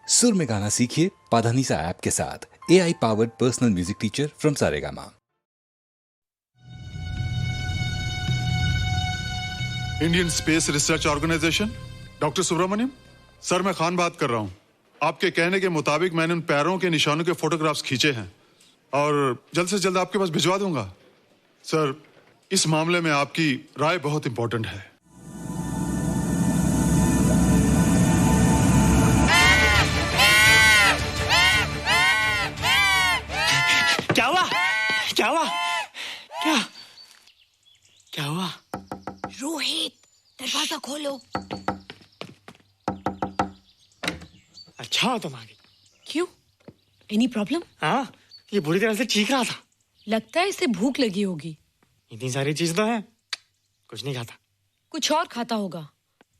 सुर में गाना सीखिए पाधानीसा ऐप के साथ। AI powered personal music teacher from Saregama. Indian space research organisation, doctor Subramanyam sir, मैं खान बात कर रहा हूँ। आपके कहने के मुताबिक मैंने उन पैरों के निशानों के फोटोग्राफ्स खींचे हैं और जल्द से जल्द आपके पास भिजवा दूंगा। सर, इस मामले में आपकी राय बहुत इंपॉर्टेंट है। क्या हुआ? क्या हुआ? क्या क्या हुआ? रोहित, दरवाजा खोलो। अच्छा हो तुम आ गई। क्यों? Any problem? हाँ, ये बुरी तरह से चीख रहा था। लगता है इसे भूख लगी होगी। इतनी सारी चीज तो है, कुछ नहीं खाता। कुछ और खाता होगा।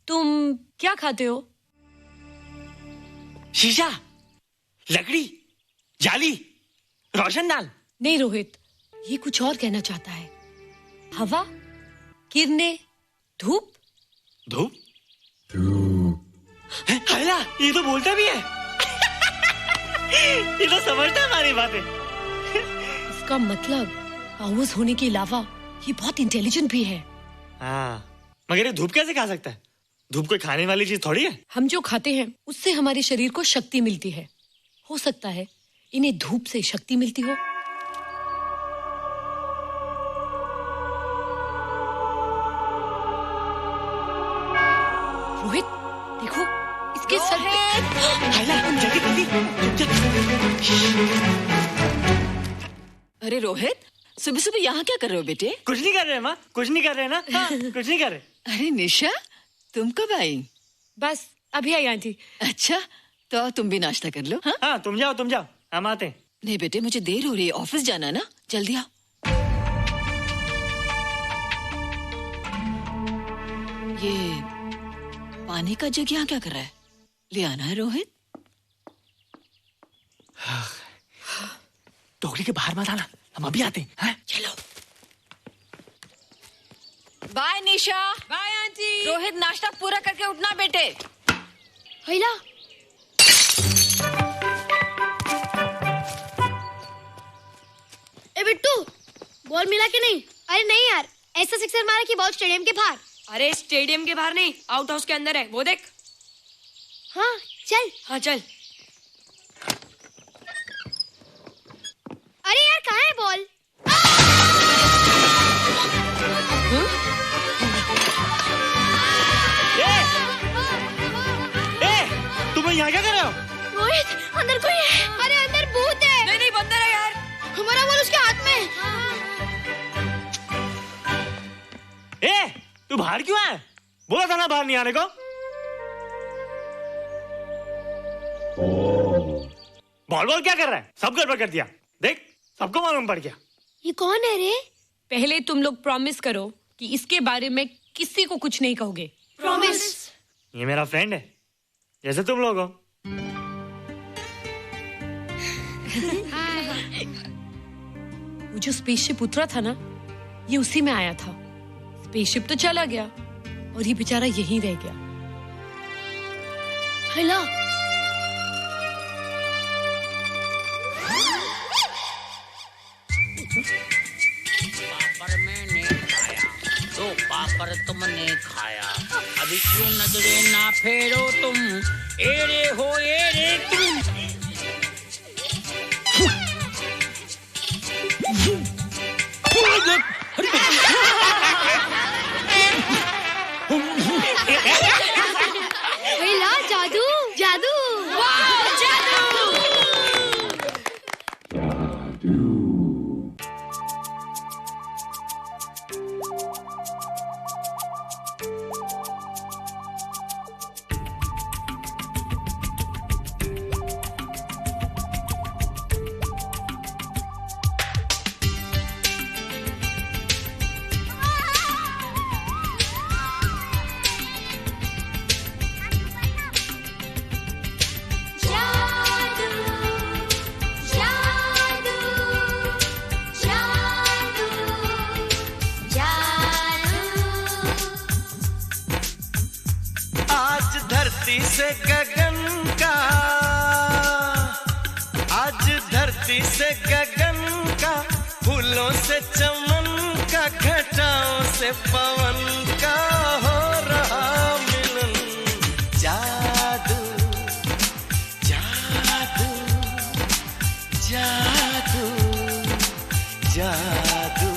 तुम क्या खाते हो? शीशा, लकड़ी, जाली, रोशनदान। नहीं रोहित, ये कुछ और कहना चाहता है। हवा, किरणें, धूप। धूप? हैला, ये तो बोलता भी है। ये तो समझता है हमारी बातें। इसका मतलब आवाज होने के अलावा ये बहुत इंटेलिजेंट भी है। हाँ, मगर ये धूप कैसे खा सकता है? धूप कोई खाने वाली चीज थोड़ी है। हम जो खाते हैं उससे हमारे शरीर को शक्ति मिलती है। हो सकता है इन्हें धूप से शक्ति मिलती हो। रोहित, देखो इसके सर पे। हैला, जल्दी अरे रोहित, सुबह सुबह यहाँ क्या कर रहे हो बेटे? कुछ नहीं कर रहे माँ, कुछ नहीं कर रहे ना। हाँ, कुछ नहीं कर रहे। अरे निशा, तुम कब आई? बस अभी आई आंटी। अच्छा, तो तुम भी नाश्ता कर लो। हाँ, हाँ, तुम जाओ, हम आते हैं। नहीं बेटे, मुझे देर हो रही है, ऑफिस जाना ना, जल्दी आओ। ये पानी का जग यहाँ क्या कर रहा है? ले आना है रोहित। टोकरी के बाहर मत आना, हम अभी आते हैं। हाँ? चलो। Bye Nisha. Bye aunty. Rohit, नाश्ता पूरा करके उठना बेटे। हैला, ए बिट्टू, बॉल मिला कि नहीं? अरे नहीं यार, ऐसा सिक्सर मारा कि बॉल स्टेडियम के बाहर। अरे स्टेडियम के बाहर नहीं, आउट हाउस के अंदर है, वो देख। हाँ चल। हाँ चल। अरे यार, कहाँ है बॉल? तुम यहाँ क्या कर रहे हो? रोहित, अंदर कोई है। अरे अंदर भूत है। नहीं बंदर है यार। हमारा बॉल उसके हाथ में। तू बाहर क्यों है? बोला था ना बाहर नहीं आने को। बॉल क्या कर रहा है? सब गड़बड़ कर दिया। देख, सबको मालूम पड़ गया। ये कौन है रे? पहले तुम लोग प्रॉमिस करो कि इसके बारे में किसी को कुछ नहीं कहोगे। प्रॉमिस। ये मेरा फ्रेंड है, जैसे तुम लोग हो। वो जो स्पेसशिप उतरा था ना, ये उसी में आया था। स्पेसशिप तो चला गया और ये बेचारा यहीं रह गया। हैला, पापड़ मैंने खाया, दो पापड़ तुमने खाया, अभी क्यों नजरे ना फेरो तुम, एरे हो एरे तुम। हैला, जादू जादू। वाह, जादू। धरती से गगन का, फूलों से चमन का, घटाओं से पवन का हो रहा मिलन। जादू जादू जादू जादू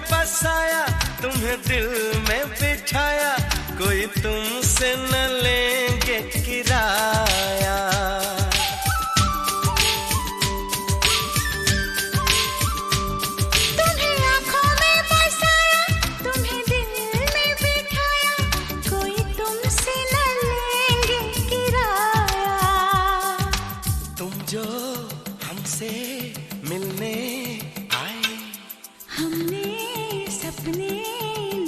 बसाया, तुम्हें दिल में बिठाया, कोई तुमसे न लेंगे किराया। तुम्हें आँखों में बसाया, तुम्हें दिल में बिठाया, कोई तुमसे न लेंगे किराया। तुम जो हमसे मिलने आए, हमने सपने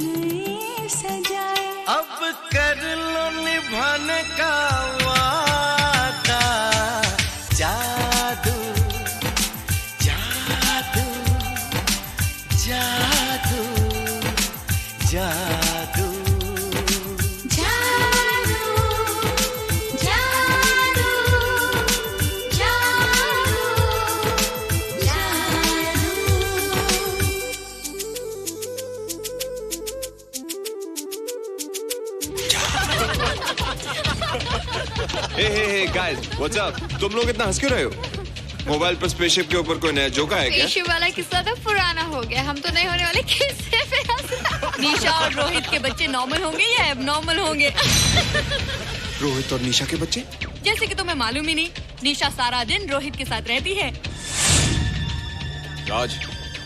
नए सजाए, अब कर लो निभाने का वादा। जादू जादू जादू जादू Hey guys, what's up? तुम लोग इतना हंस क्यों रहे हो? मोबाइल पर स्पेसशिप के ऊपर कोई नया जोक आया क्या? स्पेसशिप वाला किस्सा तो पुराना हो गया, हम तो नहीं होने वाले किस्से पे हंसना। निशा और रोहित के बच्चे नॉर्मल होंगे या एबनॉर्मल होंगे? रोहित और निशा के बच्चे? जैसे कि तुम्हें मालूम ही नहीं, निशा सारा दिन रोहित के साथ रहती है। राज,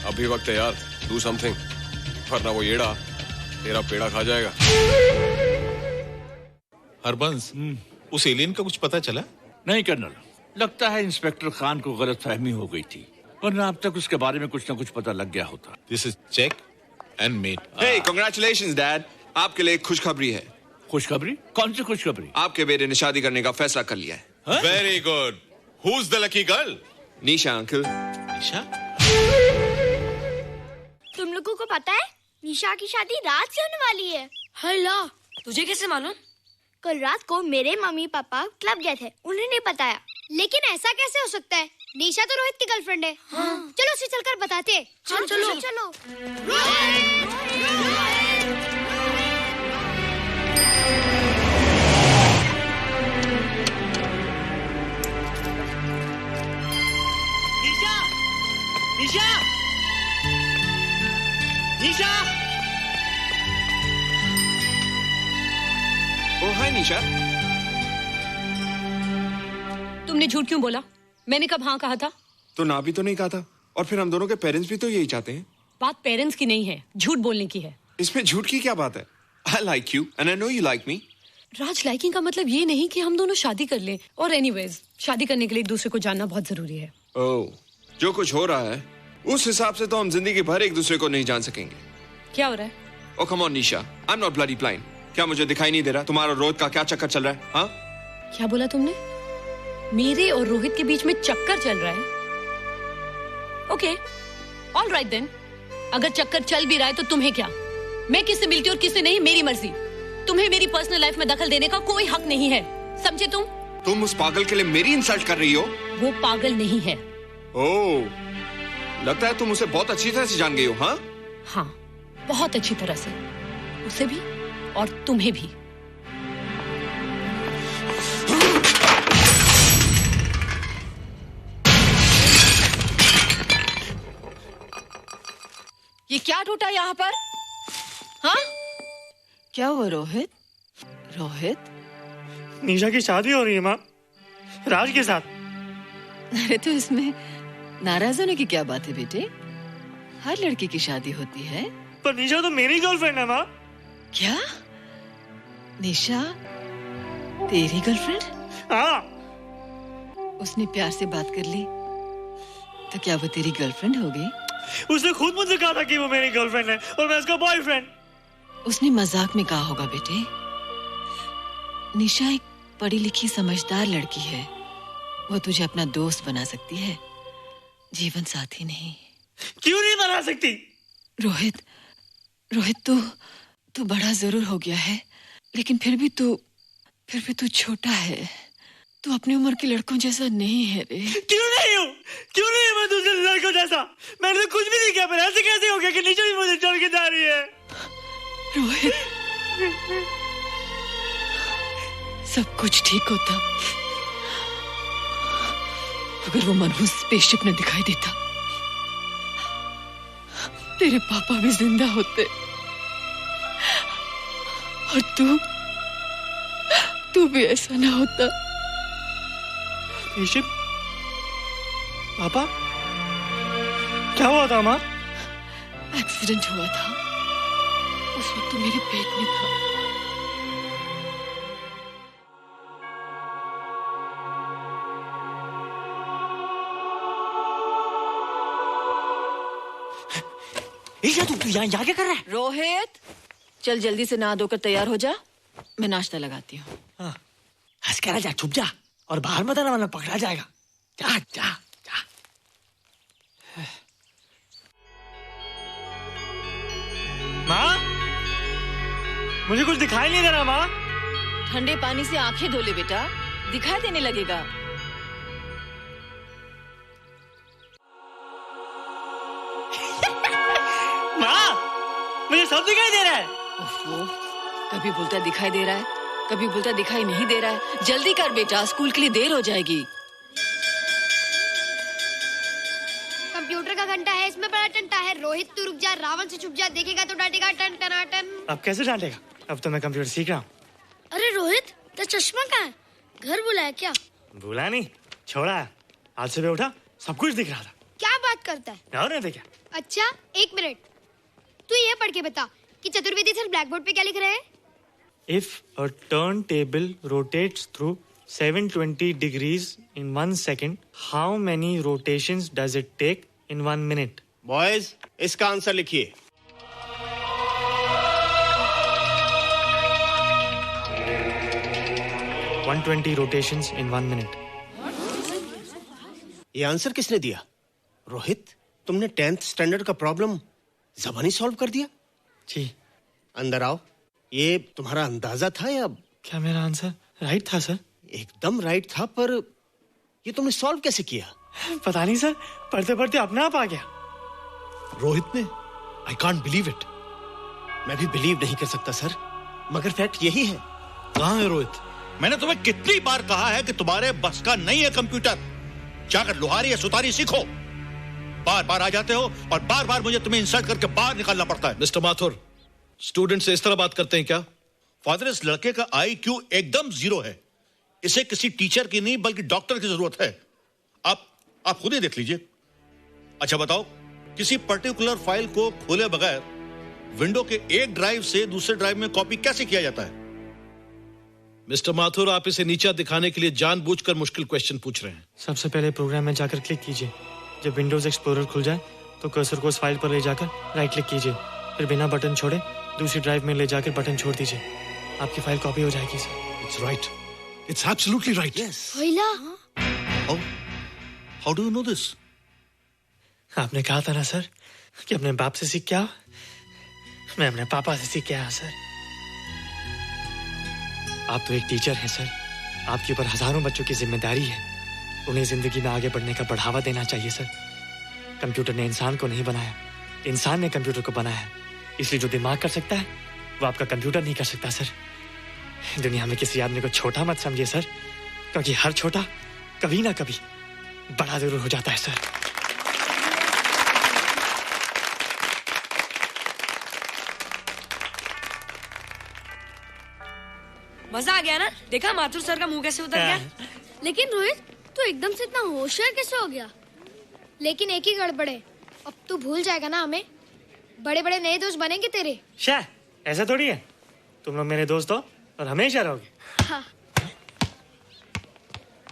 अभी वक्त है यार, do something, वरना वो येड़ा तेरा पेड़ा खा जाएगा। हरबंस, उस एलियन का कुछ पता चला? नहीं कर्नल, लगता है इंस्पेक्टर खान को गलतफहमी हो गई थी, वरना अब तक उसके बारे में कुछ न कुछ पता लग गया होता। This is check and mate. Hey, congratulations dad, आपके लिए एक खुशखबरी है। खुशखबरी? कौन सी खुशखबरी? आपके बेटे ने शादी करने का फैसला कर लिया है। Very good. Who's the lucky girl? Nisha uncle. Nisha? तुम लोगों को पता है निशा की शादी रात से होने वाली है। हल्ला, तुझे कैसे मालूम? कल रात को मेरे मम्मी पापा क्लब गए थे, उन्हें नहीं बताया। लेकिन ऐसा कैसे हो सकता है? निशा तो रोहित की गर्लफ्रेंड है। हाँ। चलो उसे चलकर बताते हैं। चलो चलो चलो। निशा, निशा, निशा। ओ हाय निशा। तुमने झूठ क्यों बोला? मैंने कब हाँ कहा था? तो ना भी तो नहीं कहा था, और फिर हम दोनों के पेरेंट्स भी तो यही चाहते हैं। बात पेरेंट्स की नहीं है, झूठ बोलने की है। इसमें झूठ की क्या बात है? I like you and I know you like me. Raj, liking का मतलब ये नहीं कि हम दोनों शादी कर लें। और एनीवेज, शादी करने के लिए एक दूसरे को जानना बहुत जरूरी है। ओह, जो कुछ हो रहा है उस हिसाब से तो हम जिंदगी भर एक दूसरे को नहीं जान सकेंगे। क्या हो रहा है? Oh come on Nisha, I'm not bloody blind. क्या मुझे दिखाई नहीं दे रहा तुम्हारा रोहित का क्या चक्कर चल रहा है? हाँ? क्या बोला तुमने? मेरे और रोहित के बीच में चक्कर चल रहा है? Okay, all right then. अगर चक्कर चल भी रहा है तो तुम्हें क्या? मैं किससे मिलती हूँ और किससे नहीं, मेरी मर्जी। तुम्हें मेरी पर्सनल लाइफ में दखल देने का कोई हक नहीं है, समझे तुम? तुम उस पागल के लिए मेरी इंसल्ट कर रही हो? वो पागल नहीं है। ओह, लगता है तुम उसे बहुत अच्छी तरह से जान गई हो। हाँ? हाँ, बहुत अच्छी तरह से, उसे भी और तुम्हें भी। ये क्या टूटा यहाँ पर? हाँ? क्या हुआ रोहित? रोहित? निशा की शादी हो रही है माँ, राज के साथ। अरे तो इसमें नाराज होने की क्या बात है बेटे? हर लड़की की शादी होती है। पर निशा तो मेरी गर्लफ्रेंड है माँ। क्या? निशा तेरी गर्लफ्रेंड? हाँ। उसने प्यार से बात कर ली तो क्या वो तेरी गर्लफ्रेंड हो गई? उसने खुद मुझसे कहा था कि वो मेरी गर्लफ्रेंड है और मैं उसका बॉयफ्रेंड। उसने मजाक में कहा होगा बेटे। निशा एक पढ़ी लिखी समझदार लड़की है। वो तुझे अपना दोस्त बना सकती है, जीवन साथी नहीं। क्यों नहीं बना सकती? रोहित, तू बड़ा जरूर हो गया है, लेकिन फिर भी तू छोटा है। तू अपनी उम्र के लड़कों जैसा नहीं है रे। क्यों नहीं हूँ? क्यों नहीं मैं दूसरे लड़कों जैसा? मैंने तो कुछ भी नहीं किया, पर ऐसे कैसे हो गया कि निशा भी मुझे छोड़ के जा रही है? रोहित, सब कुछ ठीक होता अगर वो मनहूस स्पेसशिप न दिखाई देता। तेरे पापा भी जिंदा होते और तू भी ऐसा ना होता। स्पेसशिप? पापा? क्या हुआ था माँ? एक्सीडेंट हुआ था, उस वक्त तो मेरे पेट में था। तू यहाँ क्या कर रहा है? रोहित, चल जल्दी से नहा धोकर तैयार हो जा, मैं नाश्ता लगाती हूँ। हंस कर जा, छुप जा और बाहर मत आना वरना पकड़ा जाएगा। जा जा जा। माँ, मुझे कुछ दिखाई नहीं दे रहा माँ। ठंडे पानी से आंखें धो ले बेटा, दिखाई देने लगेगा। मुझे सब दिखाई दे रहा है। कभी बोलता दिखाई दे रहा है, कभी बोलता दिखाई नहीं दे रहा है। जल्दी कर बेटा, स्कूल के लिए देर हो जाएगी। कंप्यूटर का घंटा है, इसमें बड़ा टंटा है। रोहित तू रुक जा, रावण से छुप जा, देखेगा तो डांटेगा टन टनाटन। अब कैसे डांटेगा? अब तो मैं कंप्यूटर सीख रहा हूँ। अरे रोहित, तेरा चश्मा कहाँ है? घर बुलाया क्या? भूला नहीं, छोड़ा है। आज सुबह उठा, सब कुछ दिख रहा था। क्या बात करता है? और नहीं देखा? अच्छा, एक मिनट, तू ये पढ़ के बता कि चतुर्वेदी सर ब्लैक बोर्ड पे क्या लिख रहे हैं? If a turntable rotates through 720 degrees in 1 second, how many rotations does it take in 1 minute? Boys, इसका आंसर लिखिए। — 120 rotations in 1 minute. ये आंसर किसने दिया? रोहित, तुमने 10th स्टैंडर्ड का प्रॉब्लम ज़बानी सॉल्व कर दिया? जी। अंदर आओ। ये तुम्हारा अंदाजा था या? क्या मेरा आंसर राइट था सर? एकदम राइट था, पर ये तुमने सॉल्व कैसे किया? पता नहीं सर, पढ़ते पढ़ते अपने आप आ गया। रोहित ने? I can't believe it. मैं भी बिलीव नहीं कर सकता सर, मगर फैक्ट यही है। कहाँ है रोहित? मैंने तुम्हें कितनी बार कहा है कि तुम्हारे बस का नहीं है कंप्यूटर। जाकर लोहारी या सुतारी सीखो। बार बार आ जाते हो और बार बार मुझे तुम्हें इंसल्ट करके बाहर निकालना पड़ता है। मिस्टर माथुर, स्टूडेंट से इस तरह बात करते हैं क्या? फादर, इस लड़के का IQ एकदम 0 है। इसे किसी टीचर की नहीं बल्कि डॉक्टर की जरूरत है। आप खुद ही देख लीजिए। अच्छा बताओ, किसी पर्टिकुलर फाइल को खोले बगैर विंडो के एक ड्राइव से दूसरे ड्राइव में कॉपी कैसे किया जाता है? मिस्टर माथुर, आप इसे नीचा दिखाने के लिए जानबूझकर मुश्किल क्वेश्चन पूछ रहे हैं। सबसे पहले प्रोग्राम में जाकर क्लिक कीजिए। जब विंडोज एक्सप्लोरर खुल जाए तो कर्सर को उस फाइल पर ले जाकर राइट क्लिक कीजिए, फिर बिना बटन छोड़े दूसरी ड्राइव में ले जाकर बटन छोड़ दीजिए। आपकी फाइल कॉपी हो जाएगी sir. It's right, it's absolutely right. होइला, how do you know this? आपने कहा था ना सर कि अपने बाप से सीख के आओ। मैं अपने पापा से सीख के आया सर। आप तो एक टीचर हैं सर, आपके ऊपर हजारों बच्चों की जिम्मेदारी है। उन्हें जिंदगी में आगे बढ़ने का बढ़ावा देना चाहिए सर। कंप्यूटर ने इंसान को नहीं बनाया, इंसान ने कंप्यूटर को बनाया। इसलिए जो दिमाग कर सकता है वो आपका कंप्यूटर नहीं कर सकता सर। दुनिया में किसी आदमी को छोटा मत समझिए सर, क्योंकि हर छोटा कभी ना कभी बड़ा जरूर हो जाता है सर। मजा आ गया ना? देखा माथुर सर का मुंह कैसे उतर गया? लेकिन रोहित, तू एकदम से इतना होशियार कैसे हो गया? लेकिन एक ही गड़बड़ है, अब तू भूल जाएगा ना हमें। बड़े बड़े नए दोस्त बनेंगे तेरे। शाह, ऐसा थोड़ी है। तुम लोग मेरे दोस्त हो और हमेशा रहोगे। हाँ।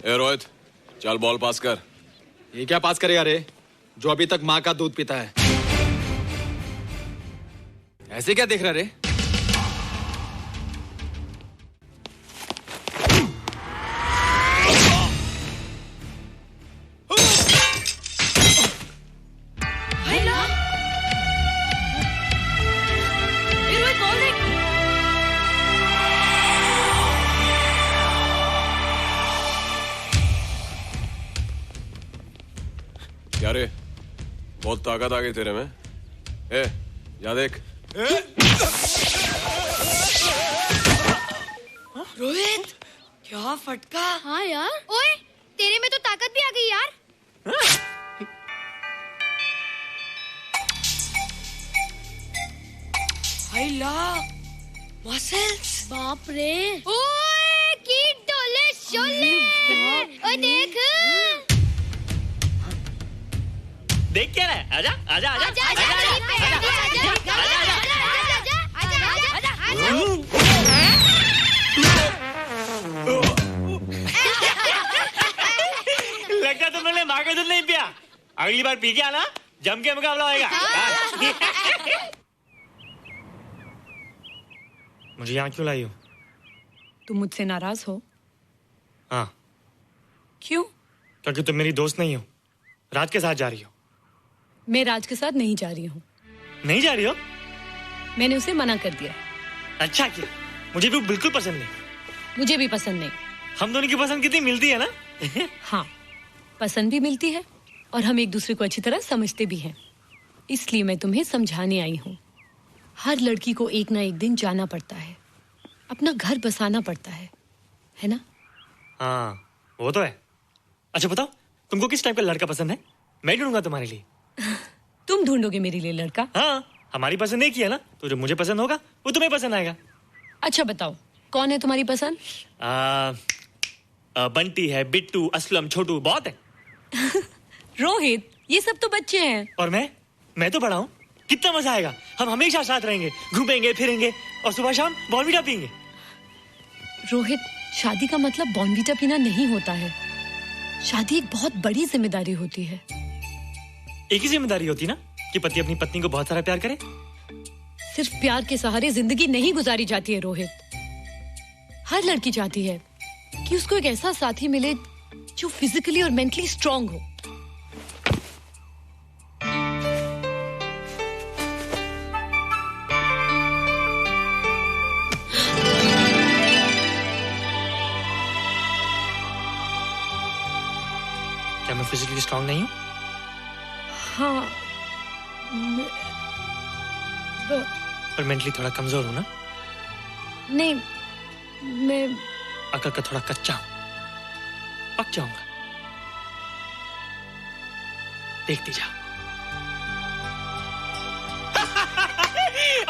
ए रोहित, चल बॉल पास कर। ये क्या पास करेगा रे, जो अभी तक माँ का दूध पीता है? ऐसे क्या देख रहा रे? क्या रे, बहुत ताकत आ गई तेरे में। ए, जा देख। रोहित, क्या फटका। हाँ यार। ओए, तेरे में तो ताकत भी आ गई यार। मसल्स। बाप रे। ओए, की डोले शोले। ओए देख। देख क्या रहा है? आजा आजा आजा आजा आजा लगता तुमने माँ का दूध नहीं पिया। अगली बार पी के आना, जम के मुकाबला होएगा। मुझे यहाँ क्यों लाई हो? तुम मुझसे नाराज हो? हाँ। क्यों? क्योंकि तुम मेरी दोस्त नहीं हो, राज के साथ जा रही हो। मैं राज के साथ नहीं जा रही हूँ। नहीं जा रही हो? मैंने उसे मना कर दिया। अच्छा किया, मुझे भी बिल्कुल पसंद नहीं। मुझे भी पसंद नहीं। हम दोनों की पसंद कितनी मिलती है ना। हाँ, पसंद भी मिलती है और हम एक दूसरे को अच्छी तरह समझते भी हैं। इसलिए मैं तुम्हें समझाने आई हूँ। हर लड़की को एक ना एक दिन जाना पड़ता है, अपना घर बसाना पड़ता है ना? हाँ, वो तो है। अच्छा बताओ, तुमको किस टाइप का लड़का पसंद है? मैं ढूंढूंगा तुम्हारे लिए। तुम ढूंढोगे मेरे लिए लड़का? हाँ, हमारी पसंद एक ही है ना, तो जो मुझे पसंद होगा वो तुम्हें पसंद आएगा। अच्छा बताओ, कौन है तुम्हारी पसंद? बंटी है, बिट्टू, असलम, छोटू, बहुत है। रोहित, ये सब तो बच्चे हैं। और मैं तो बड़ा हूँ। कितना मजा आएगा, हम हमेशा साथ रहेंगे, घूमेंगे फिरेंगे और सुबह शाम बॉर्नवीटा पीएंगे। रोहित, शादी का मतलब बॉर्नवीटा पीना नहीं होता है। शादी एक बहुत बड़ी जिम्मेदारी होती है। एक ही जिम्मेदारी होती ना कि पति अपनी पत्नी को बहुत सारा प्यार करे। सिर्फ प्यार के सहारे जिंदगी नहीं गुजारी जाती है रोहित। हर लड़की चाहती है कि उसको एक ऐसा साथी मिले जो फिजिकली और मेंटली स्ट्रांग हो। क्या मैं फिजिकली स्ट्रांग नहीं हूँ? हाँ, पर मेंटली थोड़ा कमजोर हूँ ना? नहीं, मैं अकल का थोड़ा कच्चा हूँ, पक जाऊंगा। देखती जाओ।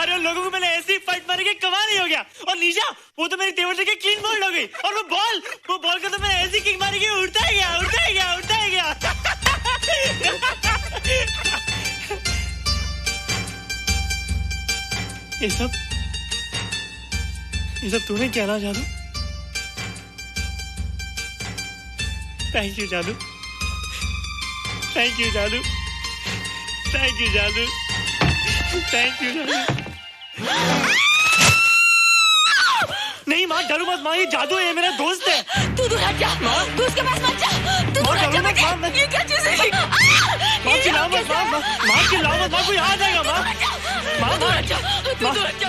अरे लोगों को मैंने ऐसी फाइट मारी कि कमाल ही हो गया। और निशा, वो तो मेरी टेबल से क्लीन बोल्ड हो गई। और वो बॉल को तो मैंने ऐसी किक मारी कि उड़ता ही गया, उड़ता ही गया, उड़ता ही गया। ये सब तूने कहना जादू? थैंक यू जादू, थैंक यू जादू, थैंक यू जादू, थैंक यू जादू। नहीं माँ, डरो मत माँ, ये जादू है, ये मेरा दोस्त है। तू दूर हट जा, तू उसके पास मत जा, तू दूर हट जा बेटे। ये क्या चीज़ है? माँ चिल्लाओ मत, माँ चिल्लाओ मत, माँ कोई आ जाएगा।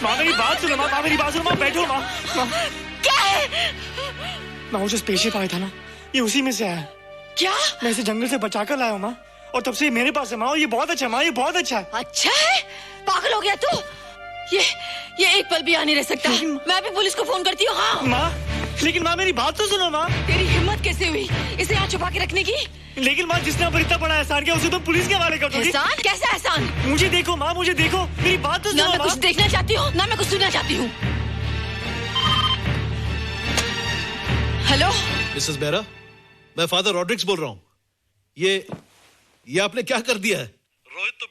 माँ मेरी बात सुनो, माँ मेरी बात सुनो, माँ बैठो। माँ क्या है? माँ वो जो स्पेसशिप आया था ना, ये उसी में से आया। क्या? मैं इसे जंगल से बचा कर लाया हूँ माँ, और तब से ये मेरे पास है माँ। और ये बहुत अच्छा है माँ, ये बहुत अच्छा है। अच्छा है? पागल हो गया तू? ये एक पल भी यहाँ नहीं रह सकता। मैं अभी पुलिस को फोन करती हूँ। हाँ माँ, लेकिन माँ मेरी बात तो सुनो माँ। तेरी हिम्मत कैसे हुई इसे यहाँ छुपा के रखने की? लेकिन माँ, जिसने पर इतना बड़ा एहसान किया उसे तो पुलिस के हवाले कर दोगी। एहसान? कैसा एहसान? मुझे देखो माँ, मुझे देखो, मेरी बात तो सुनो। ना मैं कुछ देखना चाहती हूँ, ना मैं कुछ सुनना चाहती हूँ। हेलो मिसेस बेरा, मैं फादर रॉड्रिक्स बोल रहा हूँ। ये आपने क्या कर दिया है? रोहित तो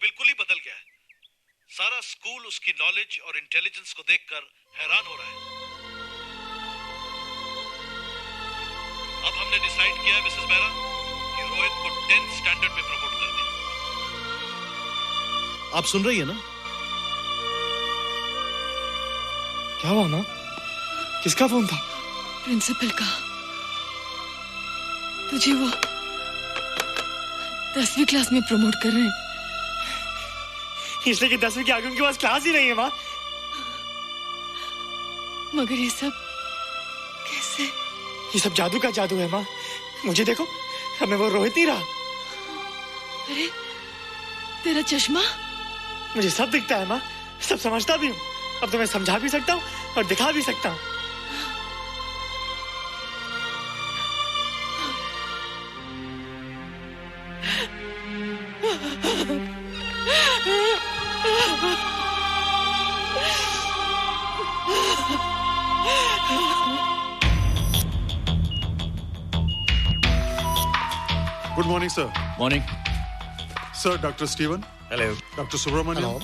सारा स्कूल उसकी नॉलेज और इंटेलिजेंस को देखकर हैरान हो रहा है। अब हमने डिसाइड किया है मिसेस मेहरा कि रोहित को 10th स्टैंडर्ड में प्रमोट कर दें। आप सुन रही है ना? क्या हुआ माँ? किसका फोन था? प्रिंसिपल का। तुझे वो 10वीं क्लास में प्रमोट कर रहे हैं। इसलिए कि 10वीं के आगे उनके पास क्लास ही नहीं है माँ। मगर ये सब कैसे? ये सब जादू का जादू है माँ। मुझे देखो, हमें वो रोहित नहीं रहा। अरे तेरा चश्मा? मुझे सब दिखता है माँ, सब समझता भी हूँ। अब तो मैं समझा भी सकता हूँ और दिखा भी सकता हूँ। Good morning, sir. Morning. Sir, Dr. Stephen. Hello. Dr. Subramaniam. Hello.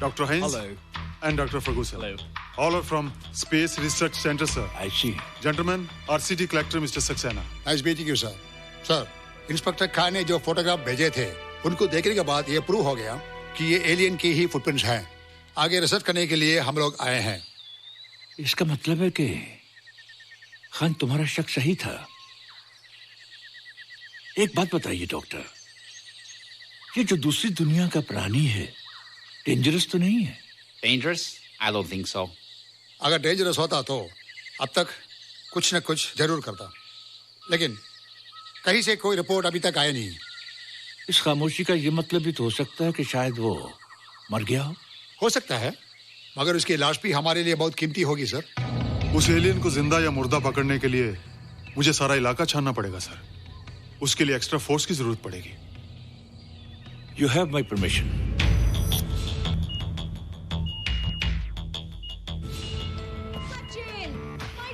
Dr. Heinz. Hello. And Dr. Ferguson. Hello. All are from Space Research Center, sir. I see. Gentlemen, RCT collector Mr. Saxena. Nice meeting you sir. Sir, inspector Khan ने जो photograph भेजे थे उनको देखने के बाद ये prove हो गया कि ये एलियन की ही फुटप्रिंट्स हैं। आगे रिसर्च करने के लिए हम लोग आए हैं। इसका मतलब है कि खान तुम्हारा शक सही था। एक बात बताइए डॉक्टर, ये जो दूसरी दुनिया का प्राणी है डेंजरस तो नहीं है? Dangerous? I don't think so. अगर डेंजरस होता तो अब तक कुछ न कुछ जरूर करता, लेकिन कहीं से कोई रिपोर्ट अभी तक आया नहीं। इस खामोशी का ये मतलब भी तो हो सकता है कि शायद वो मर गया हो सकता है, मगर उसकी लाश भी हमारे लिए बहुत कीमती होगी सर। उस एलियन को जिंदा या मुर्दा पकड़ने के लिए मुझे सारा इलाका छानना पड़ेगा सर। उसके लिए एक्स्ट्रा फोर्स की जरूरत पड़ेगी। You have my permission.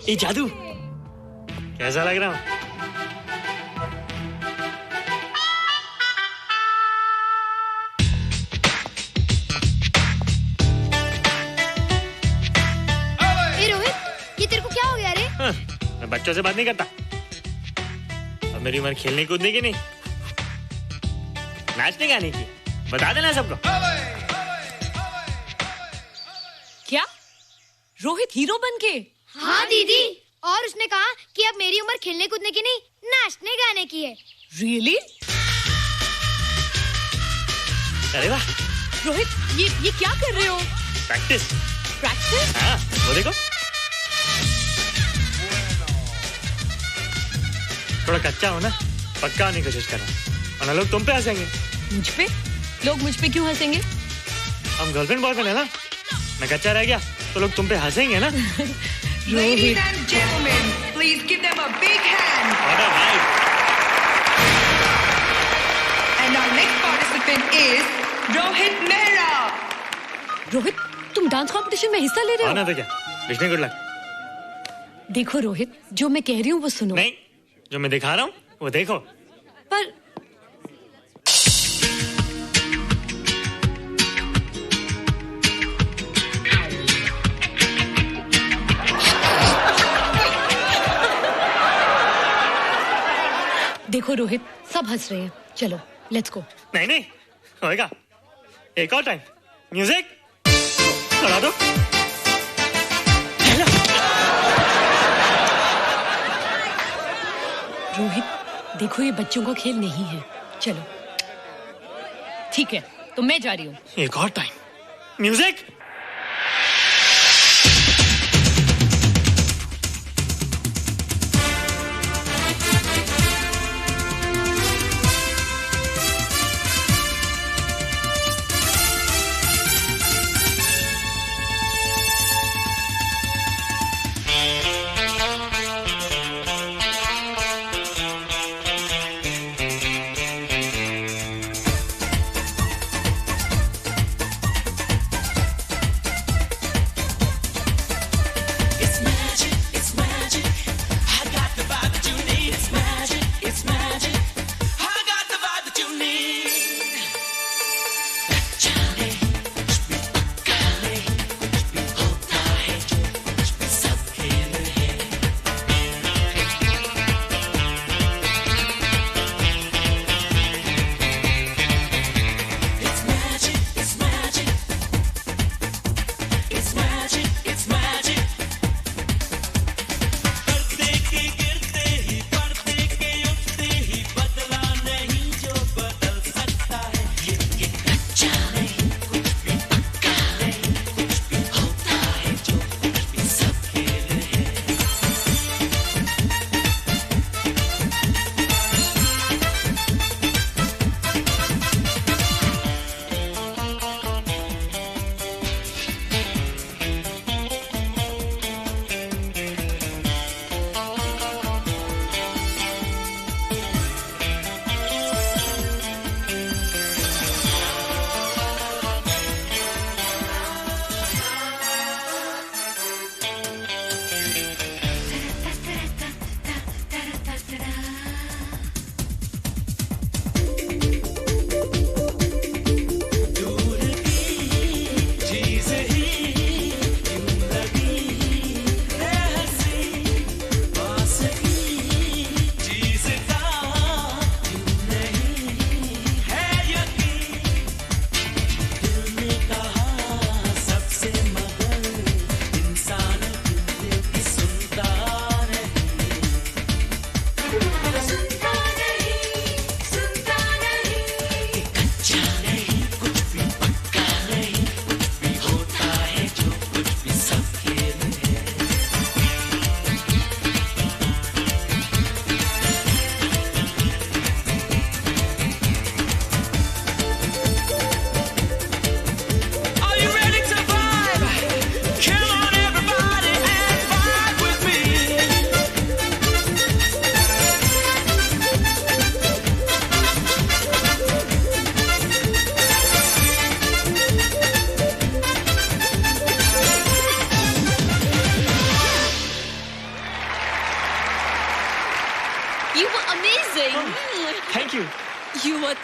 ये जादू कैसा लग रहा हूँ? ए रोहित, ये तेरे को क्या हो गया रे? मैं बच्चों से बात नहीं करता। अब मेरी उम्र खेलने कूदने की नहीं, नाचने गाने की। बता देना सबको। क्या रोहित हीरो बन के? हाँ दीदी, और उसने कहा कि अब मेरी उम्र खेलने कूदने की नहीं, नाचने गाने की है। Really? अरे वाह रोहित, ये क्या कर रहे हो? प्रैक्टिस। प्रैक्टिस? हाँ, वो देखो। थोड़ा कच्चा हो ना, पक्का होने की कोशिश कर रहा हूँ, वरना लोग तुम पे हंसेंगे। मुझ पे? लोग मुझ पे क्यों हंसेंगे? हम गर्लफ्रेंड बॉयफ्रेंड है ना, मैं कच्चा रह गया तो लोग तुम पे हंसेंगे ना। Ladies and gentlemen, please give them a big hand. What a night. And our next participant is Rohit Mehra. Rohit, तुम डांस कंपटीशन में हिस्सा ले रहे हो? ना तो क्या, विष्णु गुड लक। देखो रोहित, जो मैं कह रही हूँ वो सुनो। नहीं, जो मैं दिखा रहा हूँ वो देखो। पर देखो रोहित, सब हंस रहे हैं। चलो लेट्स गो। नहीं नहीं होएगा, एक और टाइम। म्यूजिक चला दो। रोहित देखो, ये बच्चों का खेल नहीं है। चलो ठीक है, तो मैं जा रही हूँ। एक और टाइम। म्यूजिक।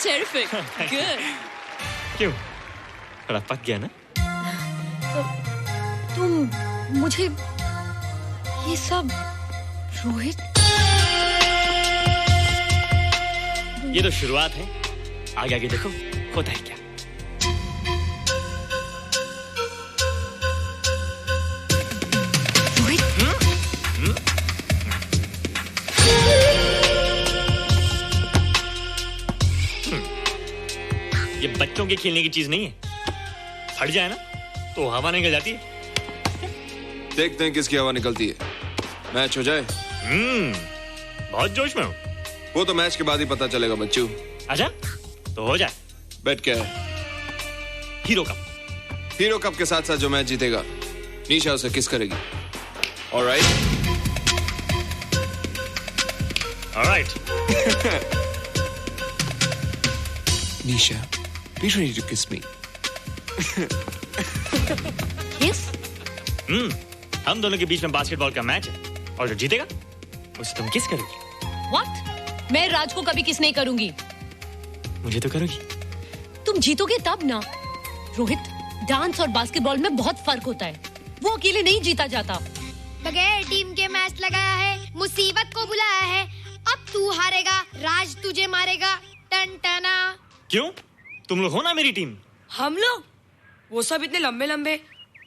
Terrific. Good. क्यों? थोड़ा पक गया ना? तुम मुझे ये सब रोहित, ये तो शुरुआत है, आगे आगे देखो होता है क्या। ये बच्चों के खेलने की चीज नहीं है, फट जाए ना तो हवा निकल जाती है। देखते हैं किसकी हवा निकलती है। मैच हो जाए। बहुत जोश में हूँ। वो तो मैच के बाद ही पता चलेगा बच्चू। अच्छा तो हो जाए। बेट क्या है? Hero cup. हीरो कप के साथ साथ जो मैच जीतेगा निशा उसे किस करेगी। Alright. Nisha, be ready to kiss me. Kiss? हम दोनों के बीच में बास्केटबॉल का मैच है और जो जीतेगा उसे तुम किस करोगी। What? मैं राज को कभी किस नहीं करूंगी। मुझे तो करोगी। तुम जीतोगे तब ना। रोहित, डांस और बास्केटबॉल में बहुत फर्क होता है, वो अकेले नहीं जीता जाता। बगैर टीम के मैच लगाया है, मुसीबत को बुलाया है। अब तू हारेगा, राज तुझे मारेगा। टन टना। क्यों? तुम लोग हो ना मेरी टीम। हम लोग? वो सब इतने लंबे लंबे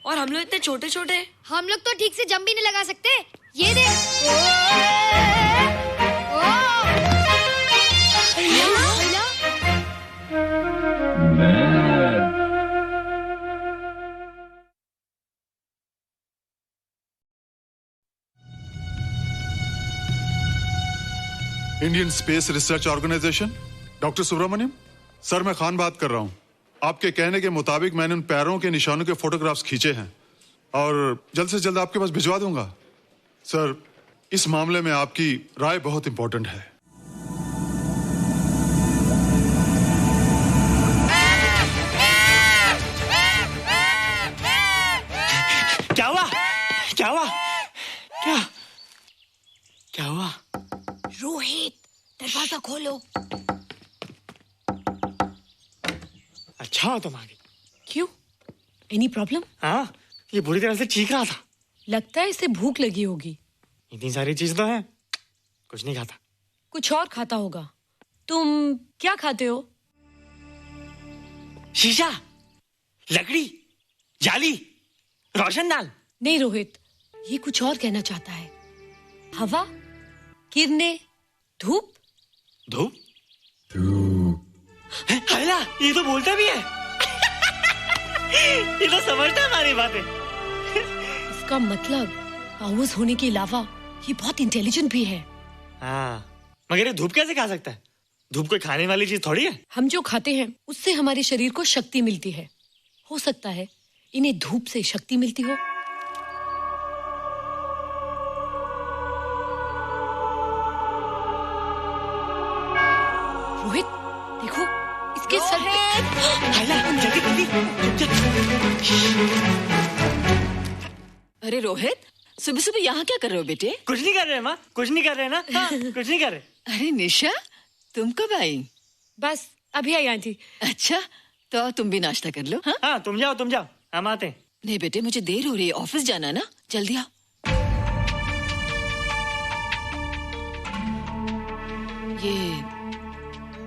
और हम लोग इतने छोटे छोटे। हम लोग तो ठीक से जंप भी नहीं लगा सकते। ये देख। Indian space research organisation, doctor Subramanyam sir, मैं खान बात कर रहा हूं। आपके कहने के मुताबिक मैंने उन पैरों के निशानों के फोटोग्राफ्स खींचे हैं और जल्द से जल्द आपके पास भिजवा दूंगा। सर, इस मामले में आपकी राय बहुत इंपॉर्टेंट है। क्या हुआ? क्या हुआ? क्या? क्या हुआ? रोहित, दरवाजा खोलो। अच्छा तुम आ गई। क्यों? Any problem? हाँ, ये बुरी तरह से चीख रहा था। लगता है इसे भूख लगी होगी। इतनी सारी चीज तो है, कुछ नहीं खाता। कुछ और खाता होगा। तुम क्या खाते हो? शीशा, लकड़ी, जाली, रोशनदान। नहीं रोहित, ये कुछ और कहना चाहता है। हवा, किरणें, धूप। धूप? हैला, ये तो बोलता भी है। ये तो समझता है हमारी बातें। इसका मतलब पावर्स होने के अलावा ये बहुत इंटेलिजेंट भी है। हाँ, मगर ये धूप कैसे खा सकता है? धूप कोई खाने वाली चीज थोड़ी है। हम जो खाते हैं उससे हमारे शरीर को शक्ति मिलती है। हो सकता है इन्हें धूप से शक्ति मिलती हो। रोहित, देखो इसके सर अरे रोहित, सुबह सुबह यहाँ क्या कर रहे हो बेटे? कुछ नहीं कर रहे माँ, कुछ नहीं कर रहे ना। हाँ, कुछ नहीं कर रहे। अरे निशा, तुम कब आई? बस अभी आई आंटी। अच्छा, तो तुम भी नाश्ता कर लो। हाँ, हाँ तुम जाओ, हम आते हैं। नहीं बेटे, मुझे देर हो रही है, ऑफिस जाना ना, जल्दी आओ। ये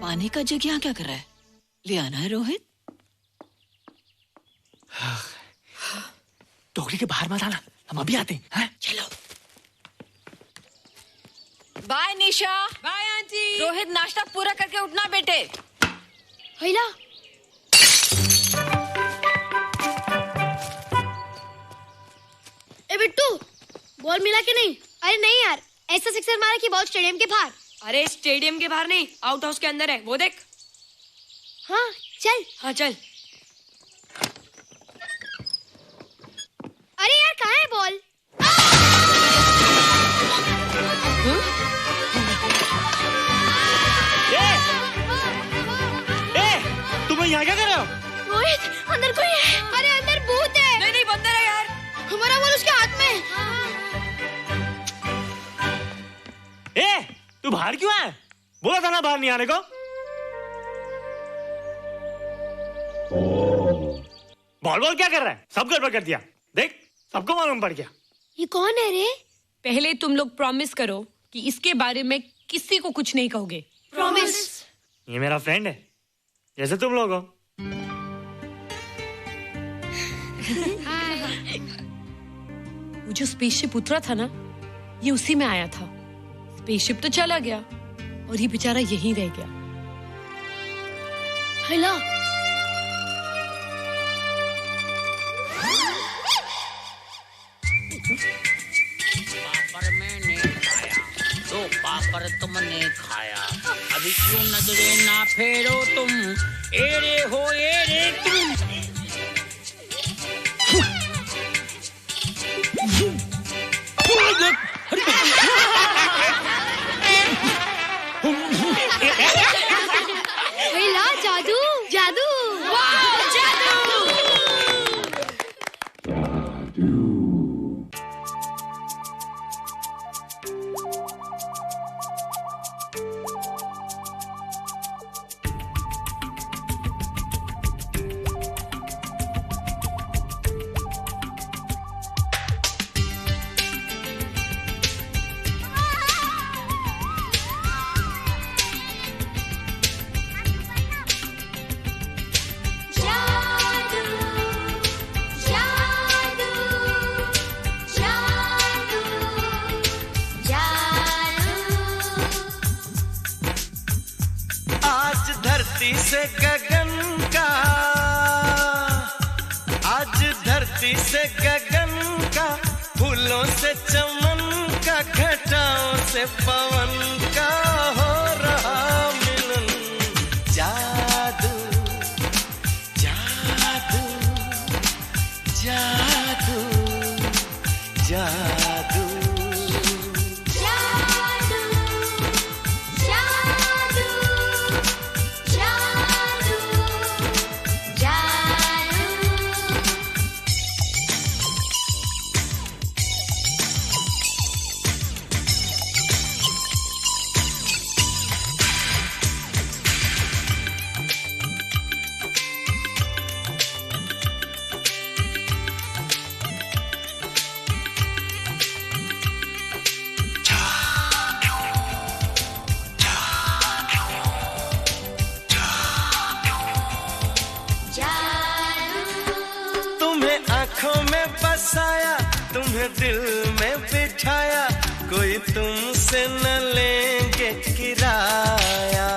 पानी का जग यहाँ क्या कर रहा है? ले आना है रोहित। टोकरी के बाहर मत आना, हम अभी आते हैं। चलो। Bye Nisha. Bye aunty. Rohit, नाश्ता पूरा करके उठना बेटे। हैला। ए बिट्टू, बॉल मिला के नहीं? अरे नहीं यार, ऐसा सिक्सर मारा कि बॉल स्टेडियम के बाहर। अरे स्टेडियम के बाहर नहीं, आउट हाउस के अंदर है, वो देख। हाँ चल। हाँ चल। अरे यार, कहाँ है बॉल? तुम यहाँ क्या कर रहे हो? रोहित, अंदर कोई है। अरे अंदर भूत है। नहीं बंदर है यार। हमारा बॉल उसके हाथ में। तू बाहर क्यों है? बोला था ना बाहर नहीं आने को। बॉल बॉल क्या कर रहा है? सब गड़बड़ कर दिया। देख, सबको मालूम पड़ गया। ये कौन है रे? पहले तुम लोग प्रॉमिस करो कि इसके बारे में किसी को कुछ नहीं कहोगे। प्रॉमिस। ये मेरा फ्रेंड है, जैसे तुम लोग हो। वो जो स्पेसशिप उतरा था ना, ये उसी में आया था। स्पेसशिप तो चला गया और ये बेचारा यहीं रह गया। हेलो। पापड़ मैंने खाया, दो पापड़ तुमने खाया, अभी क्यों नजरें ना फेरो तुम, एरे हो एरे तुम। हेलो, जादू जादू। वाह, जादू। आज धरती से गगन का, आज धरती से गगन का, फूलों से चमन का, घटाओं से पवन का हो रहा मिलन। जादू जादू जादू जादू आंखों में बसाया, तुम्हें दिल में बिठाया, कोई तुमसे न लेंगे किराया।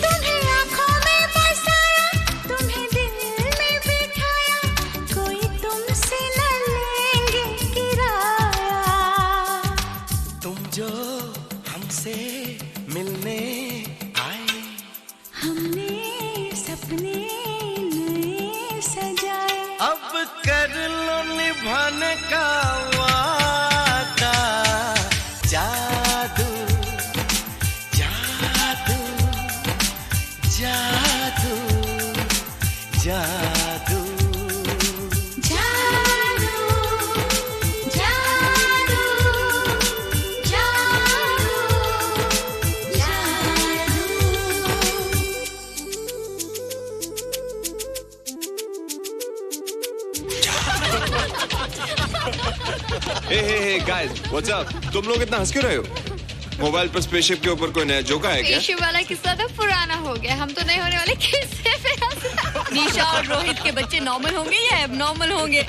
तुम्हें आंखों में बसाया, तुम्हें दिल में बिठाया, कोई तुमसे न लेंगे किराया। तुम जो हमसे मिलने हमने सपने नए सजाए, अब कर लो निभाने का वादा। जादू जादू जादू जादू हे गाइस, व्हाट्स अप? तुम लोग इतना हंस क्यों रहे हो? मोबाइल पर स्पेसशिप के ऊपर कोई नया जोक आया क्या? स्पेसशिप वाला किस्सा तो पुराना हो गया, हम तो नहीं होने वाले किस्से पे हंसना। निशा और रोहित के बच्चे नॉर्मल होंगे या एबनॉर्मल होंगे?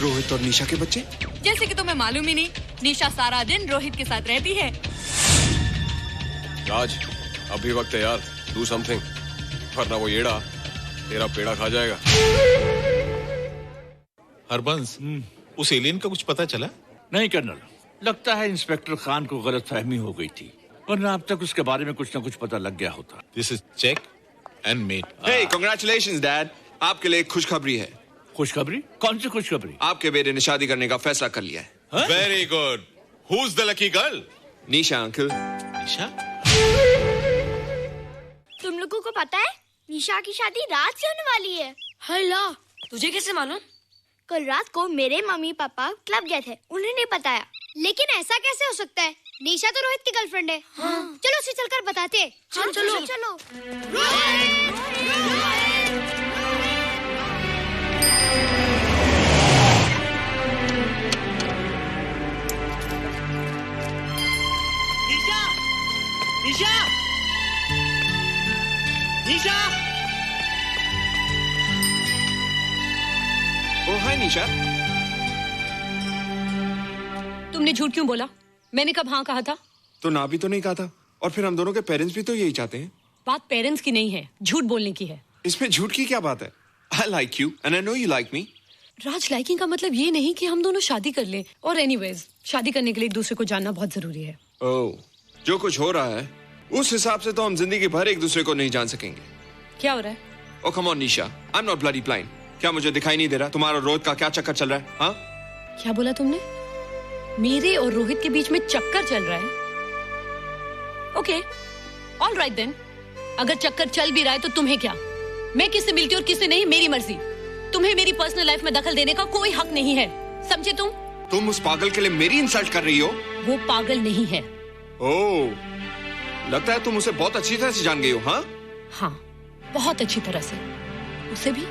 रोहित और निशा के बच्चे? जैसे कि तुम्हें मालूम ही नहीं, निशा सारा दिन रोहित के साथ रहती है। राज, अभी वक्त है यार, डू समथिंग, वरना वो येड़ा तेरा पेड़ा खा जाएगा। हरबंस, उस एलियन का कुछ पता चला? नहीं कर्नल, लगता है इंस्पेक्टर खान को गलतफहमी हो गई थी, वरना अब तक उसके बारे में कुछ न कुछ पता लग गया होता। This is check and mate. Hey, congratulations dad, आपके लिए एक खुशखबरी है। खुशखबरी? कौन सी खुशखबरी? आपके बेटे ने शादी करने का फैसला कर लिया है। Very good. Who is the lucky girl? Nisha uncle. Nisha? तुम लोगों को पता है निशा की शादी रात से होने वाली है। हेलो, तुझे कैसे मालूम? कल रात को मेरे मम्मी पापा क्लब गए थे, उन्हें नहीं बताया। लेकिन ऐसा कैसे हो सकता है? निशा तो रोहित की गर्लफ्रेंड है। चलो उसे चलकर बताते हैं। चलो चलो। निशा निशा निशा ओ हाय निशा। तुमने झूठ क्यों बोला? मैंने कब हाँ कहा था? तो ना भी तो नहीं कहा था, और फिर हम दोनों के पेरेंट्स भी तो यही चाहते हैं। बात पेरेंट्स की नहीं है, झूठ बोलने की है। इसमें झूठ की क्या बात है? I like you and I know you like me. Raj, liking का मतलब ये नहीं कि हम दोनों शादी कर लें। और एनीवेज, शादी करने के लिए एक दूसरे को जानना बहुत जरूरी है। ओह, जो कुछ हो रहा है उस हिसाब से तो हम जिंदगी भर एक दूसरे को नहीं जान सकेंगे। क्या हो रहा है? Oh come on Nisha, I'm not bloody blind. क्या मुझे दिखाई नहीं दे रहा तुम्हारा रोहित का क्या चक्कर चल रहा है? हाँ? क्या बोला तुमने? मेरे और रोहित के बीच में चक्कर चल रहा है? Okay, all right then. अगर चक्कर चल भी रहा है तो तुम्हें क्या? मैं किससे मिलती हूँ और किससे नहीं, मेरी मर्जी। तुम्हें मेरी पर्सनल लाइफ में दखल देने का कोई हक नहीं है, समझे तुम? तुम उस पागल के लिए मेरी इंसल्ट कर रही हो? वो पागल नहीं है। ओह, लगता है तुम उसे बहुत अच्छी तरह से जान गई हो। हाँ? हाँ, बहुत अच्छी तरह से। उसे भी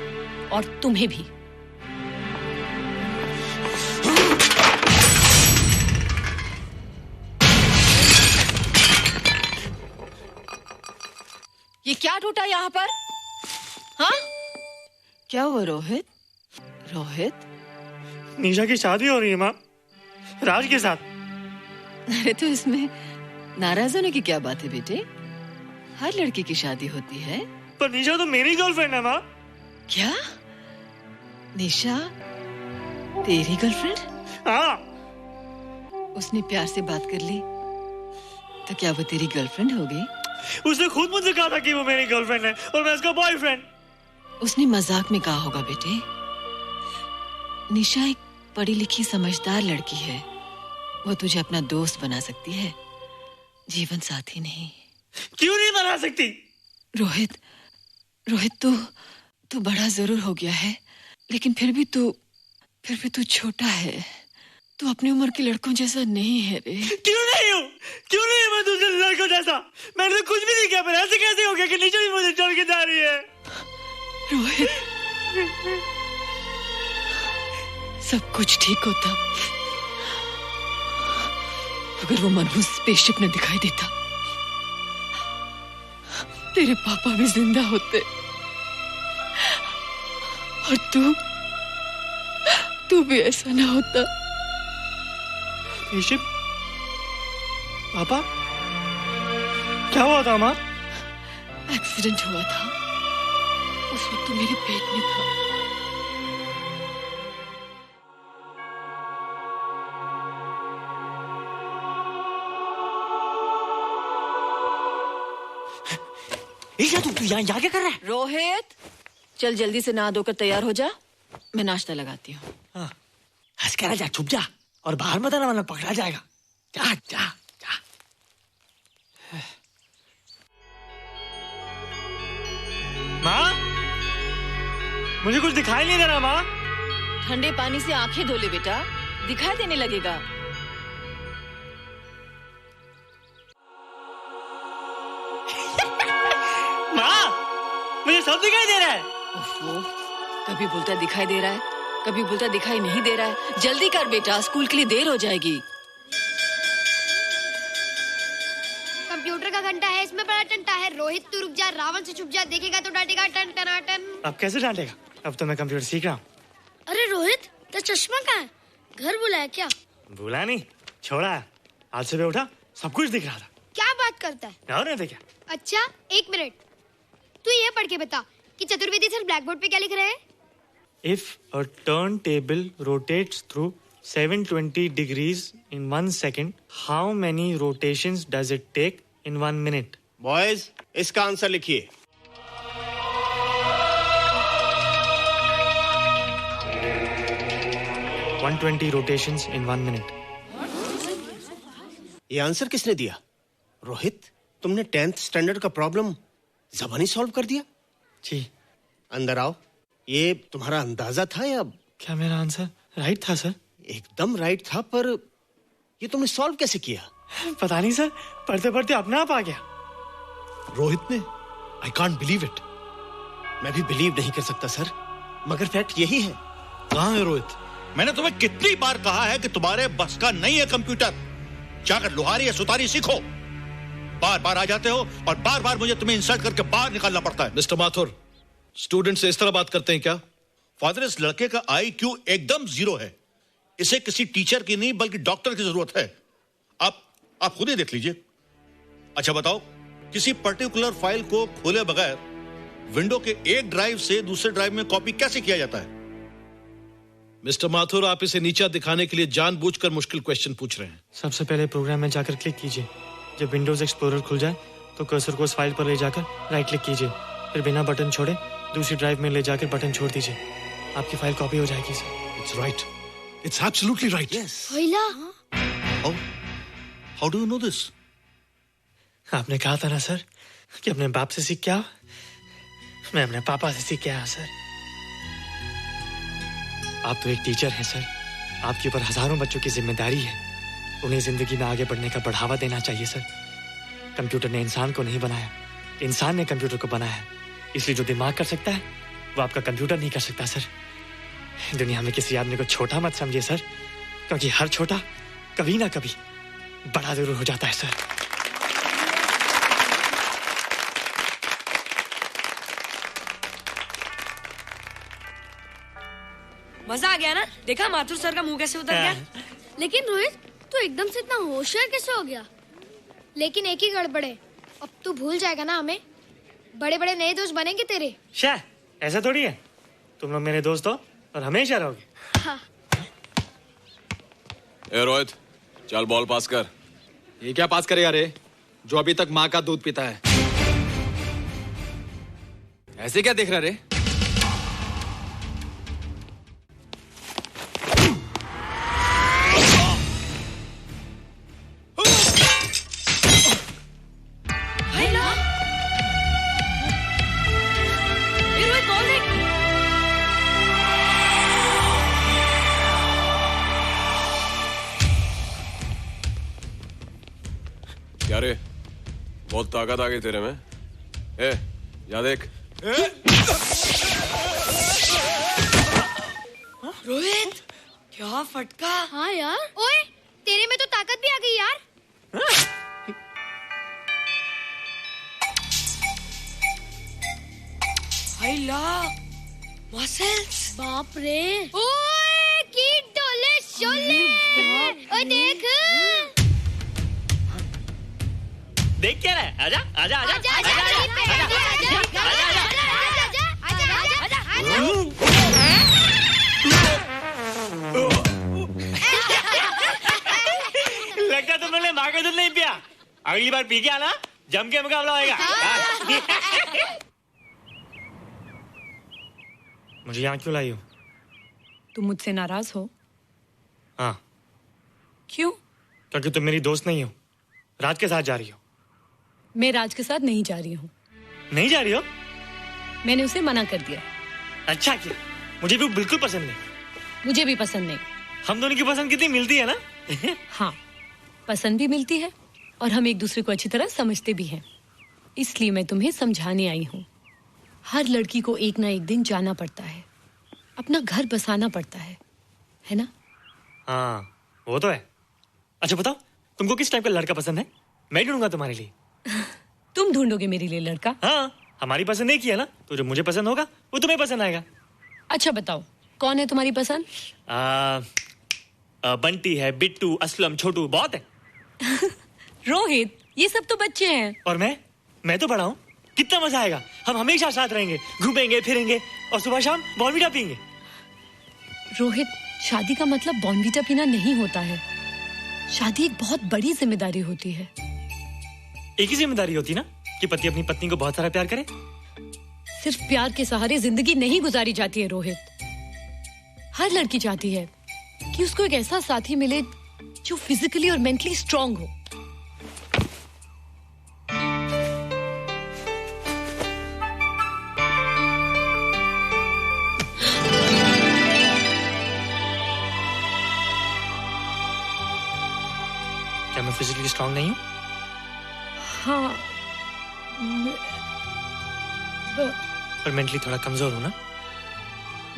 और तुम्हें भी। ये क्या टूटा यहाँ पर? हाँ? क्या हुआ रोहित? रोहित? निशा की शादी हो रही है माँ, राज के साथ। अरे तो इसमें नाराज होने की क्या बात है बेटे? हर लड़की की शादी होती है। पर निशा तो मेरी गर्लफ्रेंड है माँ। क्या? निशा तेरी गर्लफ्रेंड? हाँ। उसने प्यार से बात कर ली तो क्या वो तेरी गर्लफ्रेंड हो गई? उसने खुद मुझसे कहा था कि वो मेरी गर्लफ्रेंड है और मैं उसका बॉयफ्रेंड। उसने मजाक में कहा होगा बेटे। निशा एक पढ़ी लिखी समझदार लड़की है। वो तुझे अपना दोस्त बना सकती है, जीवन साथी नहीं। क्यों नहीं बना सकती? रोहित, रोहित तू बड़ा जरूर हो गया है, लेकिन फिर भी तू छोटा है। तू अपनी उम्र के लड़कों जैसा नहीं है रे। क्यों नहीं हूँ? क्यों नहीं है मैं दूसरे लड़कों जैसा? मैंने तो कुछ भी नहीं किया, पर ऐसे कैसे हो गया कि निशा भी मुझे छोड़ के जा रही है? रोहित, सब कुछ ठीक होता अगर वो मनहूस स्पेसशिप न दिखाई देता। तेरे पापा भी जिंदा होते और तू भी ऐसा ना होता। स्पेसशिप? पापा? क्या हुआ था माँ? एक्सीडेंट हुआ था, उस वक्त तू मेरे पेट में था। तू यहाँ क्या कर रहा है? रोहित, चल जल्दी से नहा धोकर तैयार हो जा, मैं नाश्ता लगाती हूँ। हाँ, हंस कर जा, छुप जा और बाहर मत आना वरना पकड़ा जाएगा। जा जा जा। माँ, मुझे कुछ दिखाई नहीं दे रहा माँ। ठंडे पानी से आंखें धो ले बेटा, दिखाई देने लगेगा। मुझे सब दिखाई दे रहा है। कभी बोलता दिखाई दे रहा है, कभी बोलता दिखाई नहीं दे रहा है। जल्दी कर बेटा, स्कूल के लिए देर हो जाएगी। कंप्यूटर का घंटा है, इसमें बड़ा टंटा है। रोहित तू रुक जा, रावण से छुप जा, देखेगा तो डांटेगा टन टनाटन। अब कैसे डांटेगा? अब तो मैं कंप्यूटर सीख रहा हूँ। अरे रोहित, तेरा चश्मा कहाँ है? घर बुलाया क्या? भूला नहीं, छोड़ा है। आज सुबह उठा, सब कुछ दिख रहा था। क्या बात करता है? और नहीं देखा। अच्छा, एक मिनट, तू ये पढ़ के बता कि चतुर्वेदी सर ब्लैक बोर्ड पे क्या लिख रहे हैं? If a turntable rotates through 720 degrees in 1 second, how many rotations does it take in 1 minute? Boys, इसका आंसर लिखिए। $120 rotations in 1 minute. ये आंसर किसने दिया? रोहित, तुमने 10th स्टैंडर्ड का प्रॉब्लम ज़बानी सॉल्व कर दिया? जी। अंदर आओ। ये तुम्हारा अंदाजा था या? क्या मेरा आंसर राइट था सर? एकदम राइट था, पर ये तुमने सॉल्व कैसे किया? पता नहीं सर, पढ़ते पढ़ते अपने आप आ गया। रोहित ने, आई कांट बिलीव इट। मैं भी बिलीव नहीं कर सकता सर, मगर फैक्ट यही है। कहाँ है रोहित? मैंने तुम्हें कितनी बार कहा है कि तुम्हारे बस का नहीं है कंप्यूटर, जाकर लोहारी या सुतारी सीखो। बार बार आ जाते हो और बार बार मुझे तुम्हें इंसल्ट करके बाहर निकालना पड़ता है। मिस्टर माथुर, स्टूडेंट से इस तरह बात करते हैं क्या? फादर, इस लड़के का IQ एकदम 0 है। इसे किसी टीचर की नहीं बल्कि डॉक्टर की जरूरत है। आप खुद ही देख लीजिए। अच्छा बताओ, किसी पर्टिकुलर फाइल को खोले बगैर विंडो के एक ड्राइव से दूसरे ड्राइव में कॉपी कैसे किया जाता है? मिस्टर माथुर, आप इसे नीचा दिखाने के लिए जानबूझकर मुश्किल क्वेश्चन पूछ रहे हैं। सबसे पहले प्रोग्राम में जाकर क्लिक कीजिए। जब विंडोज एक्सप्लोरर खुल जाए तो कर्सर को उस फाइल पर ले जाकर राइट क्लिक कीजिए, फिर बिना बटन छोड़े दूसरी ड्राइव में ले जाकर बटन छोड़ दीजिए। आपकी फाइल कॉपी हो जाएगी sir. It's right, it's absolutely right. How do you know this? आपने कहा था ना सर कि अपने बाप से सीख के आओ। मैं अपने पापा से सीख के आया सर। आप तो एक टीचर हैं सर, आपके ऊपर हजारों बच्चों की जिम्मेदारी है। उन्हें जिंदगी में आगे बढ़ने का बढ़ावा देना चाहिए सर। कंप्यूटर ने इंसान को नहीं बनाया, इंसान ने कंप्यूटर को बनाया। इसलिए जो दिमाग कर सकता है वो आपका कंप्यूटर नहीं कर सकता सर। दुनिया में किसी आदमी को छोटा मत समझिए सर, क्योंकि हर छोटा कभी ना कभी बड़ा जरूर हो जाता है सर। मजा आ गया ना? देखा माथुर सर का मुंह कैसे उतर गया? लेकिन रोहित, तू एकदम से इतना होशियार कैसे हो गया? लेकिन एक ही गड़बड़ है, अब तू भूल जाएगा ना हमें। बड़े बड़े नए दोस्त बनेंगे तेरे। शाह, ऐसा थोड़ी है। तुम लोग मेरे दोस्त हो और हमेशा रहोगे। हाँ। ए रोहित, चल बॉल पास कर। ये क्या पास करेगा रे, जो अभी तक माँ का दूध पीता है? ऐसे क्या देख रहा रे? क्या रे, बहुत ताकत आ गई तेरे में। ए, या देख। रोहित, क्या फटका। हाँ यार, ओए तेरे में तो ताकत भी आ गई यार। हाय ला, मसल्स। बाप रे। ओए की डोले शोले। ओए देख। देख क्या रहा है? आजा आजा आजा आजा आजा लगता तुम लोगों ने माँ का दूध नहीं पिया। अगली बार पी के आना, जम के मुकाबला होएगा। मुझे यहाँ क्यों लाई हो? तुम मुझसे नाराज हो? हाँ। क्यों? क्योंकि तुम मेरी दोस्त नहीं हो, राज के साथ जा रही हो। मैं राज के साथ नहीं जा रही हूँ। नहीं जा रही हो? मैंने उसे मना कर दिया। अच्छा किया, मुझे भी बिल्कुल पसंद नहीं। मुझे भी पसंद नहीं। हम दोनों की पसंद कितनी मिलती है ना? हाँ, पसंद भी मिलती है और हम एक दूसरे को अच्छी तरह समझते भी हैं। इसलिए मैं तुम्हें समझाने आई हूँ। हर लड़की को एक ना एक दिन जाना पड़ता है, अपना घर बसाना पड़ता है ना? हाँ, वो तो है। अच्छा बताओ, तुमको किस टाइप का लड़का पसंद है? मैं ढूंढूंगा तुम्हारे लिए। तुम ढूंढोगे मेरे लिए लड़का? हाँ, हमारी पसंद एक ही है ना, तो जो मुझे पसंद होगा वो तुम्हें पसंद आएगा। अच्छा बताओ, कौन है तुम्हारी पसंद? बंटी है, बिट्टू, असलम, छोटू, बहुत है। रोहित, ये सब तो बच्चे हैं। और मैं तो बड़ा हूँ। कितना मजा आएगा, हम हमेशा साथ रहेंगे, घूमेंगे फिरेंगे और सुबह शाम बॉर्नवीटा पीएंगे। रोहित, शादी का मतलब बॉर्नवीटा पीना नहीं होता है। शादी एक बहुत बड़ी जिम्मेदारी होती है। एक ही जिम्मेदारी होती है ना, कि पति अपनी पत्नी को बहुत सारा प्यार करे। सिर्फ प्यार के सहारे जिंदगी नहीं गुजारी जाती है रोहित। हर लड़की चाहती है कि उसको एक ऐसा साथी मिले जो फिजिकली और मेंटली स्ट्रांग हो। क्या मैं फिजिकली स्ट्रांग नहीं हूँ? हाँ पर मेंटली थोड़ा कमजोर हूँ ना?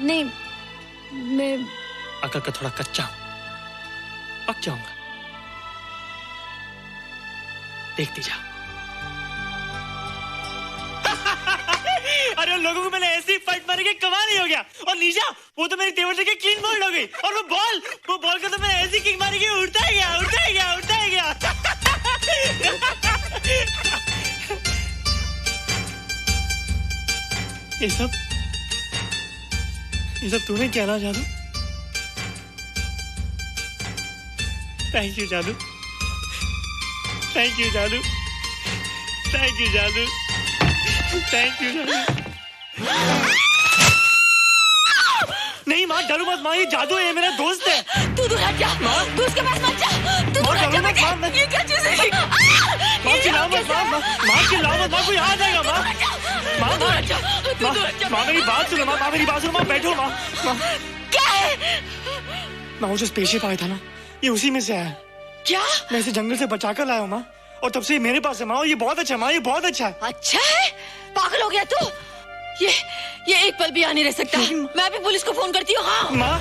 नहीं, मैं अकल का थोड़ा कच्चा हूँ, पक जाऊंगा, देखती जाओ। अरे उन लोगों को मैंने ऐसी फाइट मारी कि कमाल ही हो गया। और निशा, वो तो मेरी टेबल से क्लीन बॉल हो गई। और वो बॉल को तो मैंने ऐसी किक मारी कि उड़ता ही गया। ये सब तूने क्या ना जादू? थैंक यू जादू, थैंक यू जादू, थैंक यू जादू, थैंक यू जादू। नहीं माँ, डरो मत माँ, ये जादू है, मेरा दोस्त है। तू दूर हट जा, तू उसके पास मत जा, तू दूर हट जा बेटे। ये क्या चीज़ है? माँ चिल्लाओ मत, माँ चिल्लाओ मत, माँ कोई आ जाएगा। माँ मेरी बात सुनो, माँ मेरी बात सुनो, माँ बैठो। माँ क्या है? माँ वो जो स्पेसशिप आया था ना, ये उसी में से आया। क्या? मैं इसे जंगल से बचाकर लाया हूँ माँ, और तब से ये मेरे पास है माँ, और ये बहुत अच्छा है माँ, ये बहुत अच्छा है। अच्छा है? पागल हो गया तू? ये एक पल भी यहाँ नहीं रह सकता। मैं भी पुलिस को फोन करती हूँ। हाँ माँ,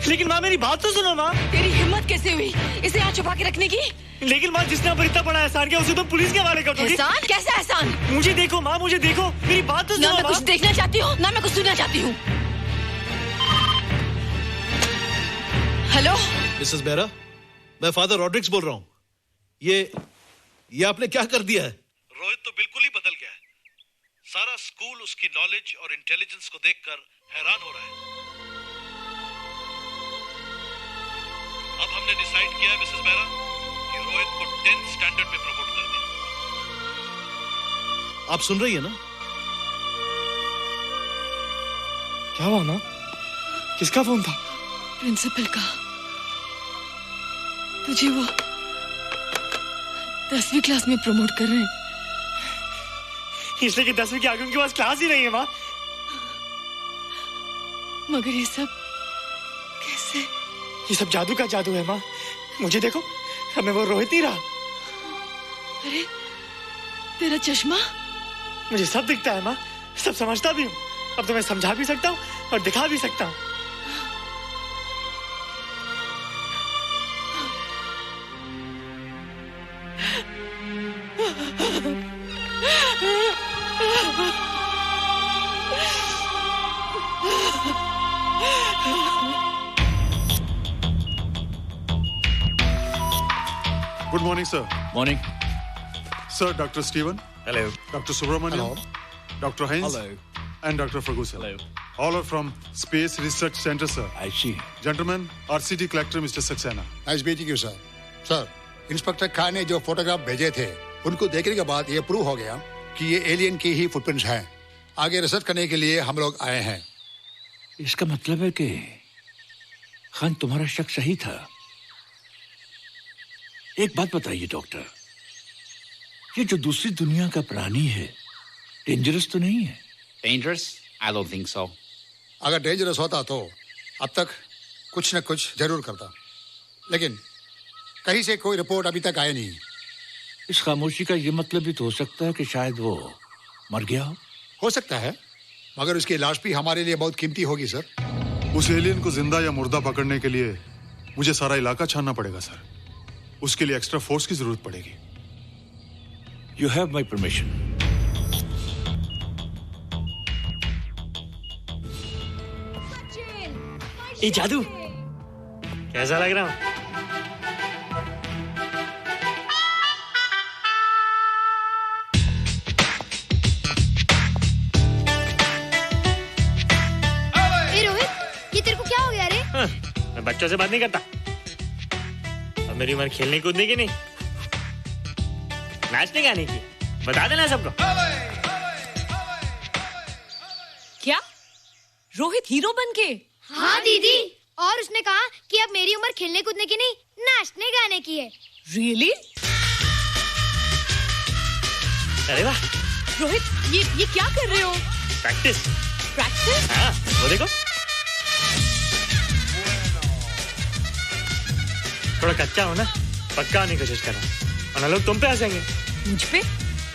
लेकिन माँ मेरी बात तो सुनो माँ। तेरी हिम्मत कैसे हुई इसे यहाँ छुपा के रखने की? लेकिन माँ, जिसने अब इतना बड़ा एहसान किया उसे तो पुलिस के हवाले कर दोगी। एहसान? कैसा एहसान? मुझे देखो माँ, मुझे देखो, मेरी बात तो सुनो। ना मैं कुछ देखना चाहती हूँ, ना मैं कुछ सुनना चाहती हूँ। हेलो मिसेस बेरा, मैं फादर रॉड्रिक्स बोल रहा हूँ। ये आपने क्या कर दिया है? रोहित तो बिल्कुल ही बदल गया है। सारा स्कूल उसकी नॉलेज और इंटेलिजेंस को देखकर हैरान हो रहा है। अब हमने डिसाइड किया है मिसेस बेरा कि रोहित को 10th स्टैंडर्ड में प्रमोट कर दें। आप सुन रही है ना? क्या हुआ माँ? किसका फोन था? प्रिंसिपल का। तुझे वो 10वीं क्लास में प्रमोट कर रहे हैं। इसलिए कि 10वीं के आगे उनके पास क्लास ही नहीं है माँ। मगर ये सब कैसे? ये सब जादू का जादू है माँ। मुझे देखो, अब मैं वो रोहित नहीं रहा। अरे तेरा चश्मा? मुझे सब दिखता है माँ, सब समझता भी हूँ। अब तो मैं समझा भी सकता हूँ और दिखा भी सकता हूँ। Good morning, sir. Morning. Sir, Dr. Stephen. Hello. Dr. Subramaniam. Hello. Dr. Heinz. Hello. And Dr. Ferguson. Hello. All are from Space Research Center, sir. I see. Gentlemen, RCT collector, Mr. Saxena. Nice meeting you sir. Sir, inspector Khan ने जो photograph भेजे थे, उनको देखने के बाद ये prove हो गया कि ये एलियन की ही फुटप्रिंट्स हैं। आगे रिसर्च करने के लिए हम लोग आए हैं। इसका मतलब है कि खान, तुम्हारा शक सही था। एक बात बताइए डॉक्टर, ये जो दूसरी दुनिया का प्राणी है, डेंजरस तो नहीं है? Dangerous? I don't think so. अगर डेंजरस होता तो अब तक कुछ न कुछ जरूर करता, लेकिन कहीं से कोई रिपोर्ट अभी तक आई नहीं। इस खामोशी का ये मतलब भी तो हो सकता है कि शायद वो मर गया हो सकता है, मगर उसकी लाश भी हमारे लिए बहुत कीमती होगी सर। उस एलियन को जिंदा या मुर्दा पकड़ने के लिए मुझे सारा इलाका छानना पड़ेगा सर। उसके लिए एक्स्ट्रा फोर्स की जरूरत पड़ेगी। You have my permission. ये जादू कैसा लग रहा हूँ? रोहित, ये तेरे को क्या हो गया रे? मैं बच्चों से बात नहीं करता। अब मेरी उम्र खेलने कूदने की नहीं, नाचने गाने की। बता देना सबको। क्या रोहित हीरो बन के? हाँ दीदी, और उसने कहा कि अब मेरी उम्र खेलने कूदने की नहीं, नाचने गाने की है। रियली? अरे वाह रोहित, ये क्या कर रहे हो? प्रैक्टिस। प्रैक्टिस? हाँ, वो देखो, थोड़ा कच्चा हो ना, पक्का होने की कोशिश कर रहा हूँ। वरना लोग तुम पे हंसेंगे। मुझ पे?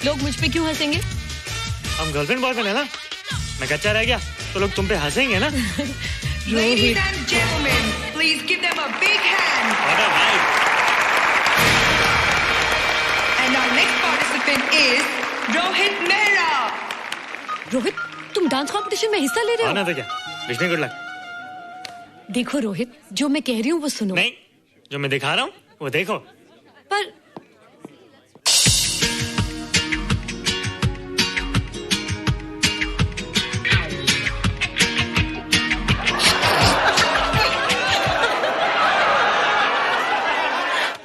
लोग मुझ पे क्यों हंसेंगे? हम गर्लफ्रेंड बॉयफ्रेंड है ना, मैं कच्चा रह गया तो लोग तुम पे हंसेंगे ना। Ladies and gentlemen, please give them a big hand. And our next participant is Rohit Mehra. Rohit, तुम डांस कंपटीशन में हिस्सा ले रहे हो? ना तो क्या, विश मी गुड लक। देखो रोहित, जो मैं कह रही हूँ वो सुनो। नहीं, जो मैं दिखा रहा हूँ वो देखो। पर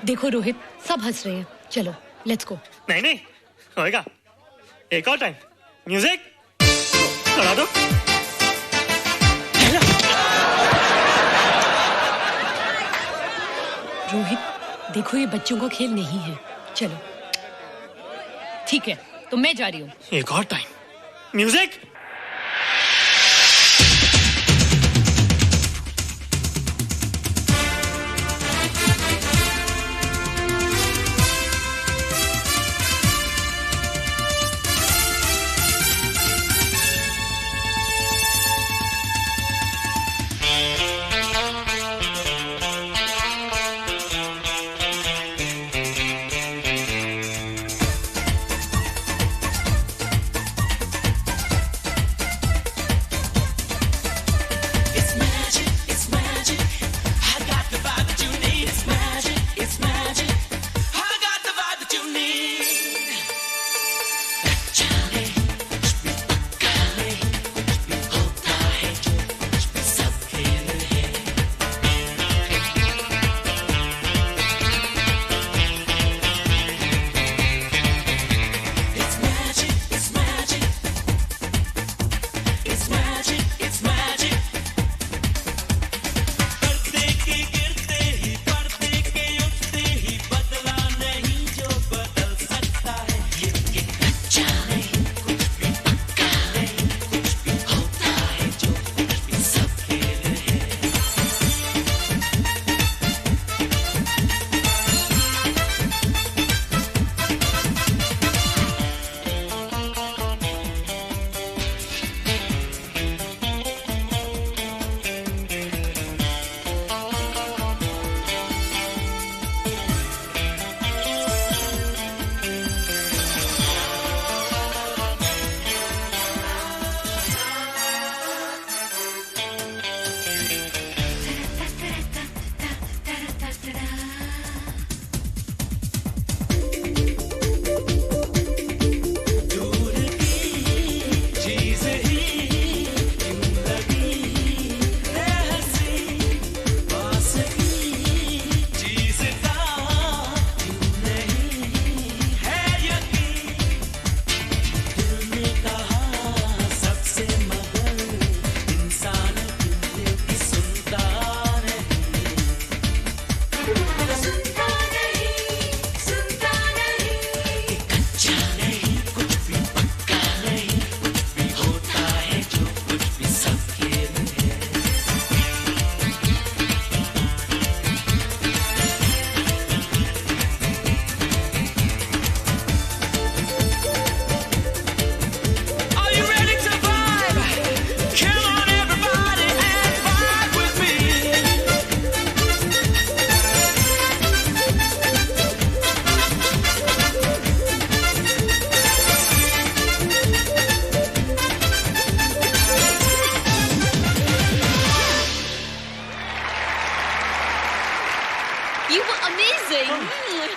देखो रोहित, सब हंस रहे हैं, चलो लेट्स गो। नहीं नहीं होएगा, एक और टाइम। म्यूजिक चला दो। रोहित देखो, ये बच्चों का खेल नहीं है, चलो। ठीक है, तो मैं जा रही हूँ। एक और time. Music.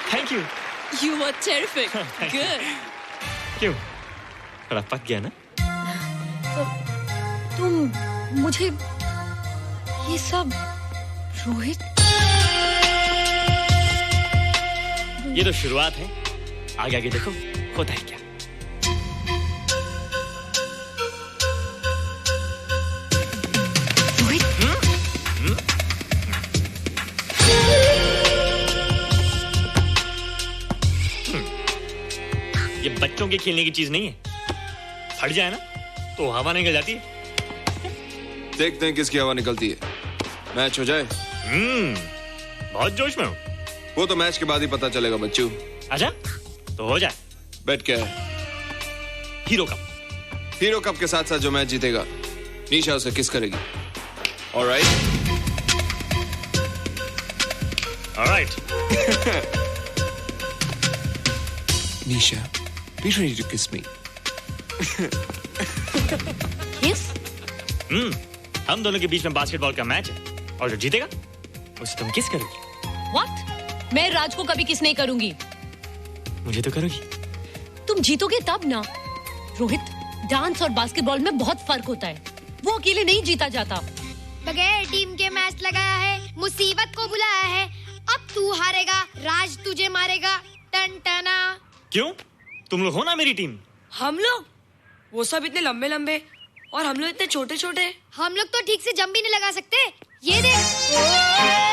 Thank you. You were terrific. Good. क्यों? थोड़ा पक गया ना? तुम मुझे ये सब रोहित? ये तो शुरुआत है, आगे आगे देखो होता है क्या। ये बच्चों के खेलने की चीज नहीं है, फट जाए ना तो हवा निकल जाती है। देखते हैं किसकी हवा निकलती है। मैच हो जाए। बहुत जोश में हूँ। वो तो मैच के बाद ही पता चलेगा बच्चू। आजा तो हो जाए। बेट क्या है? Hero cup. हीरो कप के साथ साथ जो मैच जीतेगा निशा उसे किस करेगी। Alright. Alright. Nisha, be ready to kiss me. Kiss? हम दोनों के बीच में बास्केटबॉल का मैच है और जो जीतेगा उसे तुम किस करोगी। What? मैं राज को कभी किस नहीं करूंगी। मुझे तो करोगी। तुम जीतोगे तब ना। रोहित, डांस और बास्केटबॉल में बहुत फर्क होता है, वो अकेले नहीं जीता जाता। बगैर टीम के मैच लगाया है, मुसीबत को बुलाया है, अब तू हारेगा, राज तुझे मारेगा। टन टना। क्यों? तुम लोग हो ना मेरी टीम। हम लोग? वो सब इतने लंबे लंबे और हम लोग इतने छोटे छोटे। हम लोग तो ठीक से जंप भी नहीं लगा सकते। ये देख।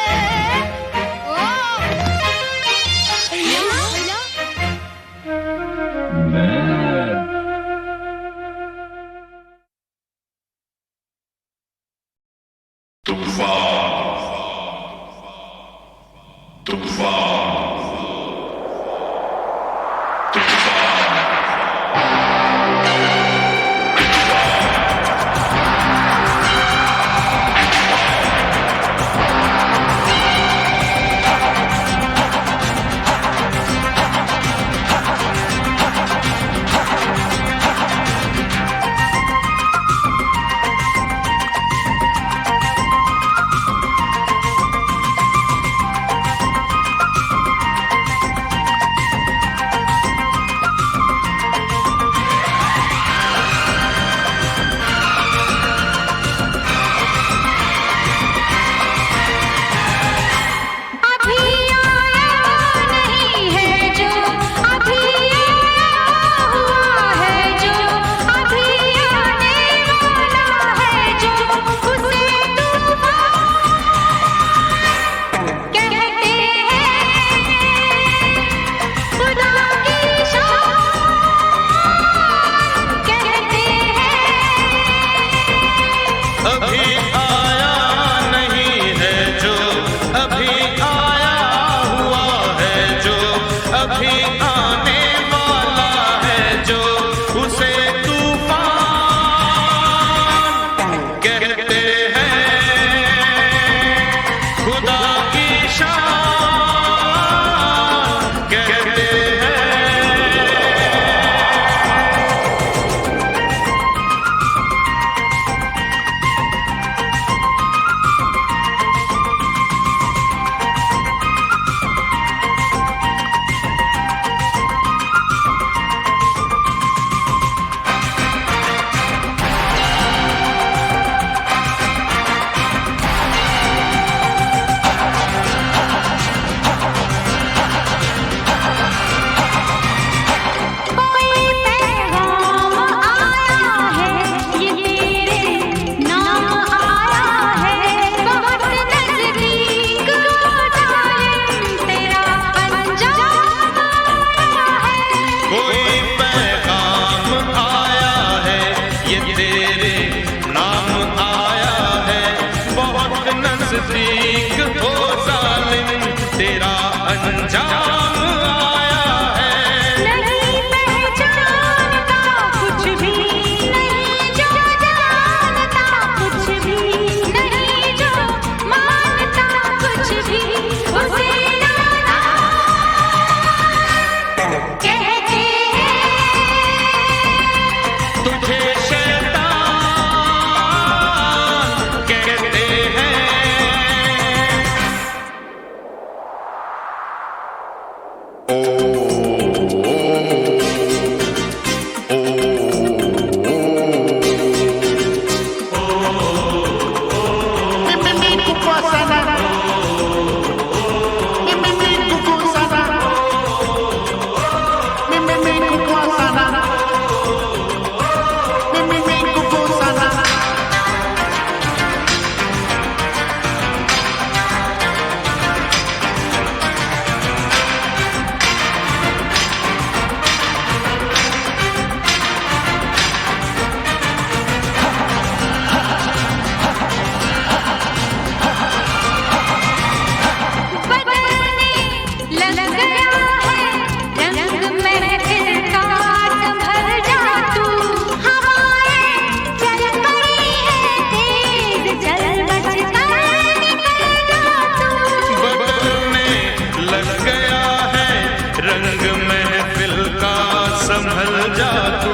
संभल जा तू,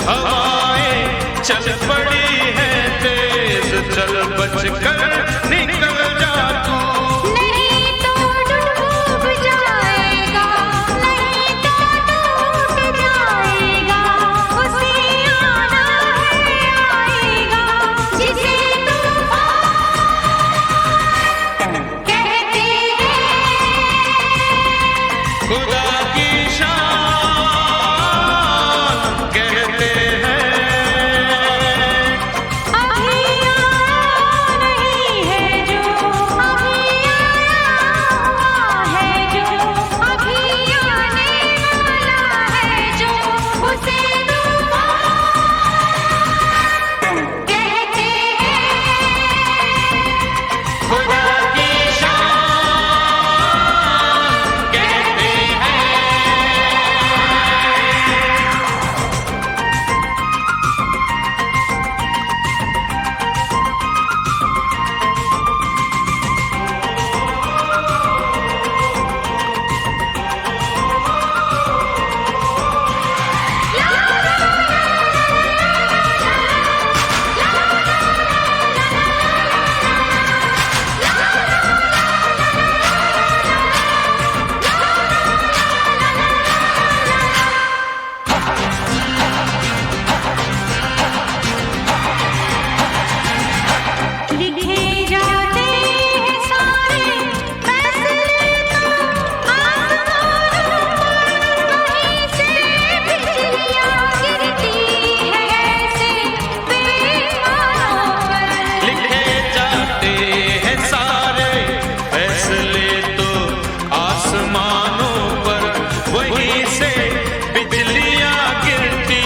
हवाएं चल पड़ी है तेज, चल बच कर निकल जा तू। नहीं तो डूब जाएगा, नहीं तो टूट जाएगा, उसे आना है आएगा, जिसे तूफान कहते हैं। खुदा की शान कहते हैं। अभी आया नहीं है जो, अभी आया हुआ है जो, अभी आने वाला है जो, उसे तूफान कहते हैं। खुदा की शान कहते हैं। लिखे जाते हैं सारे फैसले तो आसमानों पर, वहीं से बिजलियां गिरती है ऐसे बेईमानों पर। लिखे जाते हैं सारे फैसले तो आसमानों पर, वहीं से बिजलियां गिरती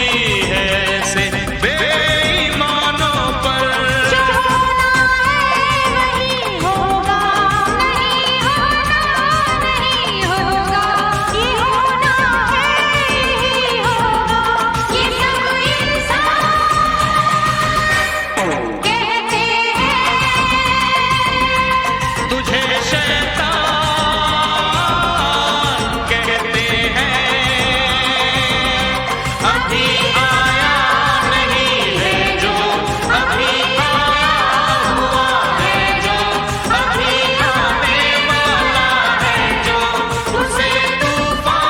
है ऐसे बेईमानों पर। जो होना है वही होगा, नहीं होना नहीं होगा, ये होना है यही होगा, ये सब इंसान कहते हैं। तुझे शैतान कहते हैं। अभी आया नहीं है जो, अभी आया हुआ है जो, अभी आने वाला है जो, उसे तूफान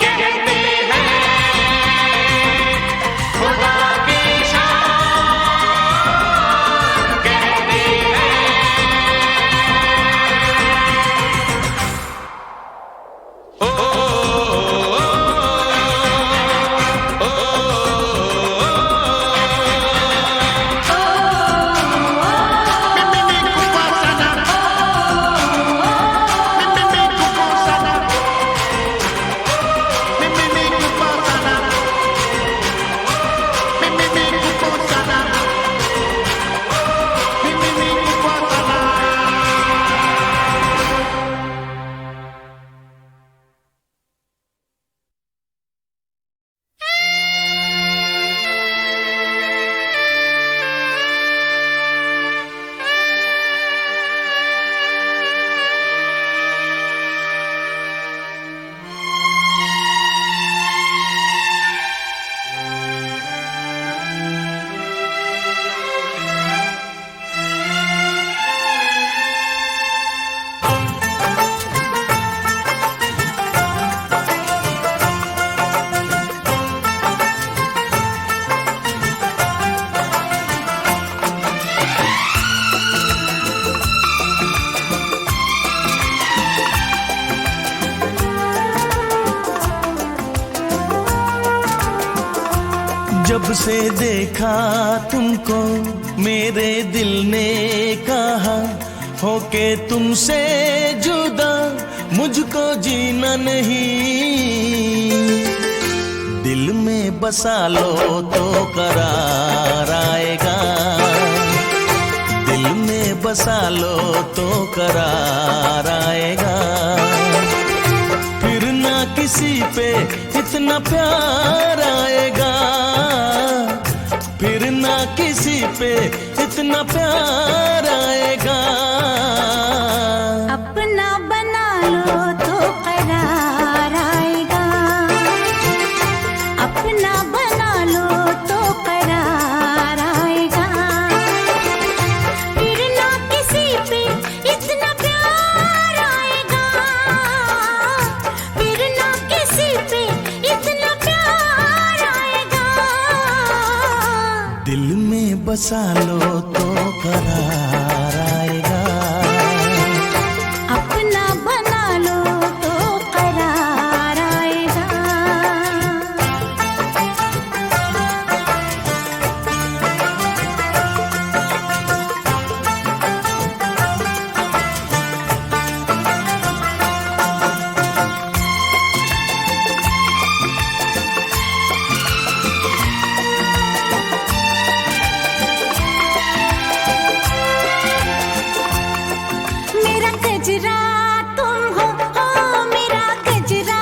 कहते हैं। खुदा की शान कहते हैं। ओ, ओ, ओ, ओ, जब से देखा तुमको मेरे दिल ने कहा, होके तुमसे जुदा मुझको जीना नहीं। दिल में बसा लो तो करार आएगा, दिल में बसा लो तो करार आएगा। फिर ना किसी पे इतना प्यार आएगा, फिर ना किसी पे इतना प्यार आएगा। अपना बना लो तो करार आएगा, बसा लो तो करार आएगा। अपना बना लो तो करार आएगा। मेरा गजरा तुम हो मेरा गजरा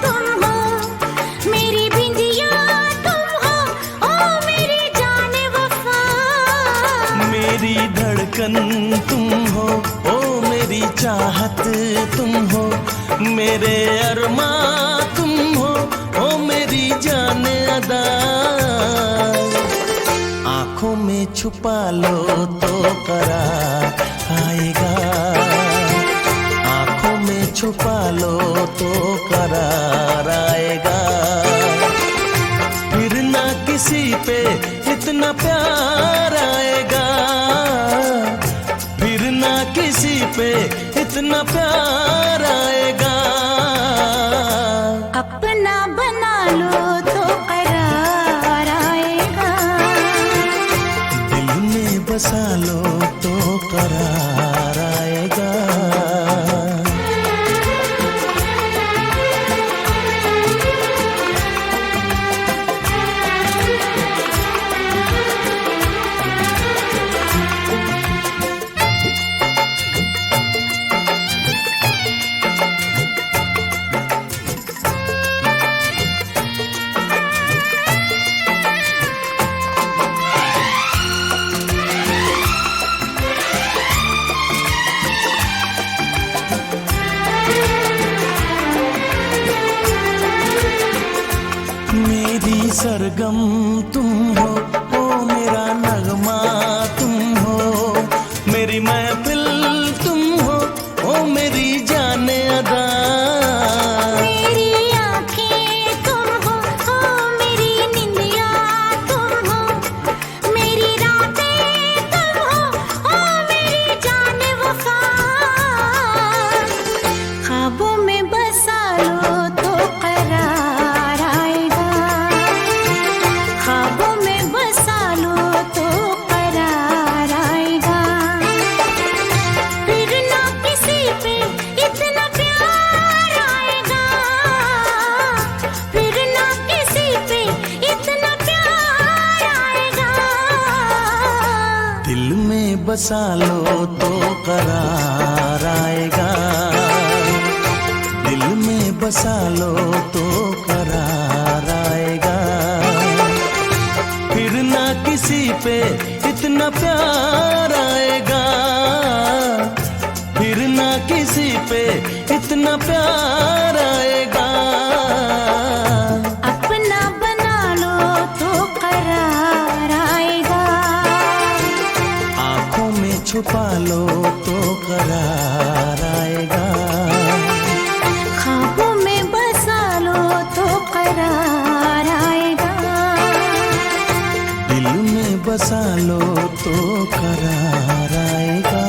तुम हो, मेरी बिंदिया तुम हो मेरी जाने वफा। मेरी धड़कन तुम हो, ओ मेरी चाहत तुम हो, मेरे अरमा तुम हो, ओ मेरी जान अदा। आंखों में छुपा लो तो करार आएगा। आंखों में छुपा लो तो करार आएगा। फिर ना किसी पे इतना प्यार आएगा। फिर ना किसी पे इतना प्यार आएगा। अपना बना लो तो करार आएगा। दिल में बसा लो तो करार आएगा। मेरी सरगम तुम हो, ओ मेरा नगमा तुम हो, मेरी महफिल तुम हो, ओ मेरी जाने अदा। मेरी आँखें तुम हो मेरी निंदिया तुम हो, मेरी रातें तुम हो मेरी जाने वफा। ख्वाबों में बसा लो तो करार आएगा। ख्वाबों में बसा लो तो करार आएगा। फिर ना किसी पे इतना प्यार आएगा। फिर ना किसी पे इतना प्यार आएगा। दिल में बसा लो तो करार आएगा। दिल में बसा लो तो करार आएगा। फिर ना किसी पे इतना प्यार आएगा। फिर ना किसी पे इतना प्यार आएगा। अपना बना लो तो करार आएगा। आंखों में छुपा लो तो करार आएगा। ख्वाबों में बसा लो तो करार आएगा। दिल में बसा लो तो करार आएगा।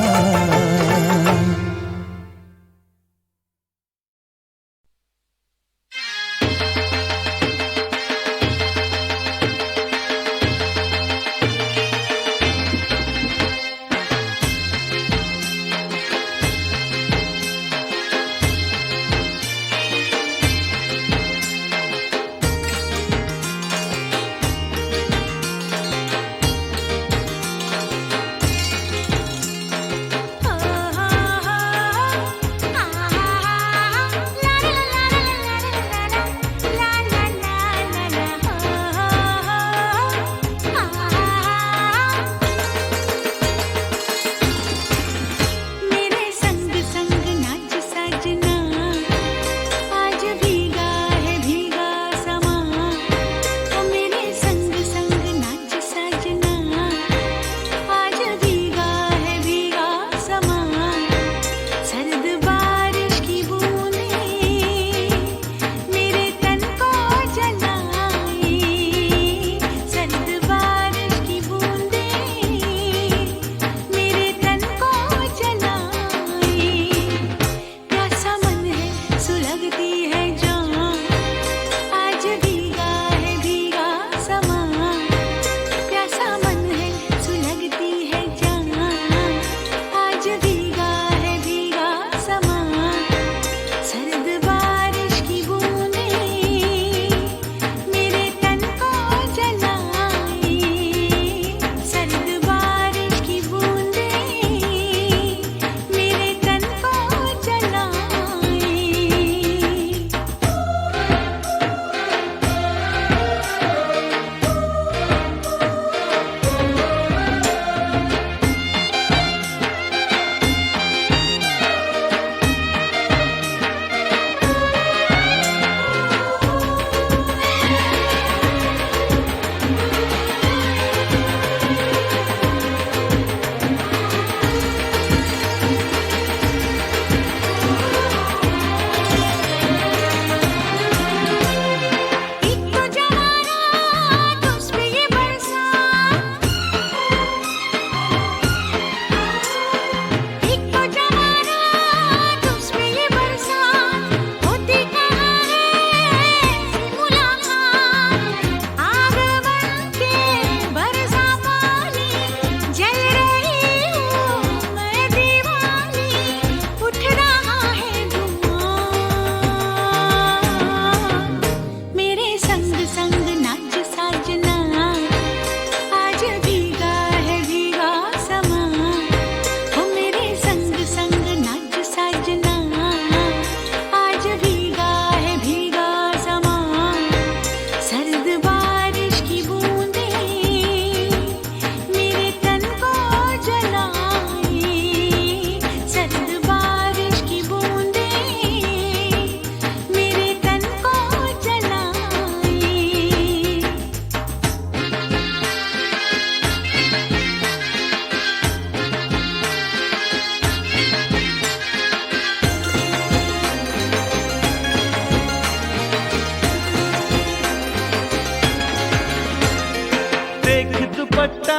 दुपट्टा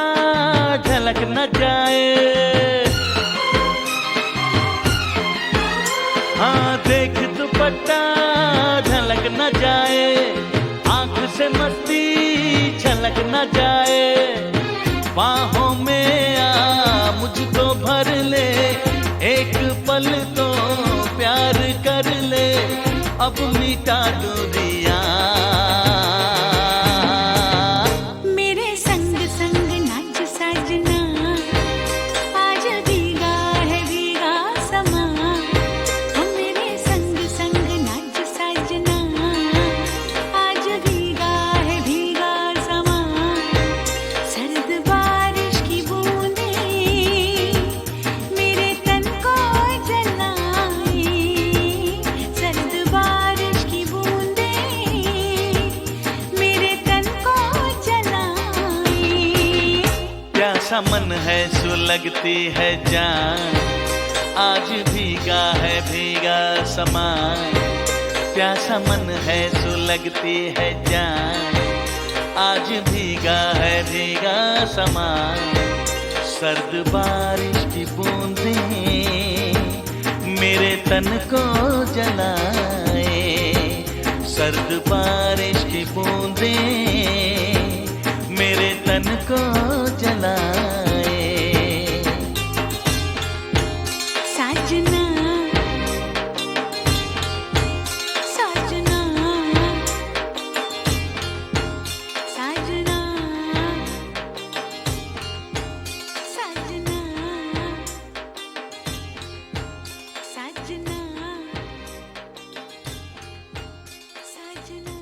झलक न जाए, हाँ देख दुपट्टा झलक न जाए, आंख से मस्ती झलक न जाए, बाहों में आ मुझको भर ले, एक पल तो प्यार कर ले, अब मिटा दूरियां। मेरे संग संग नाच साजना, आज भीगा है भीगा समा। मेरे संग संग नाच साजना, आज भीगा है भीगा समा। सर्द बारिश की बूंदें मेरे तन को जलाए, सर्द बारिश की बूंदें मेरे तन को जलाए। प्यासा मन है सुलगती है जान, आज भीगा है भीगा समा। प्यासा मन है सुलगती है जान, आज भीगा है भीगा समा। सर्द बारिश की बूंदें मेरे तन को जलाए, सर्द बारिश की बूंदें मेरे तन को जलाए। साजना साजना साजना साजना साजना साजना।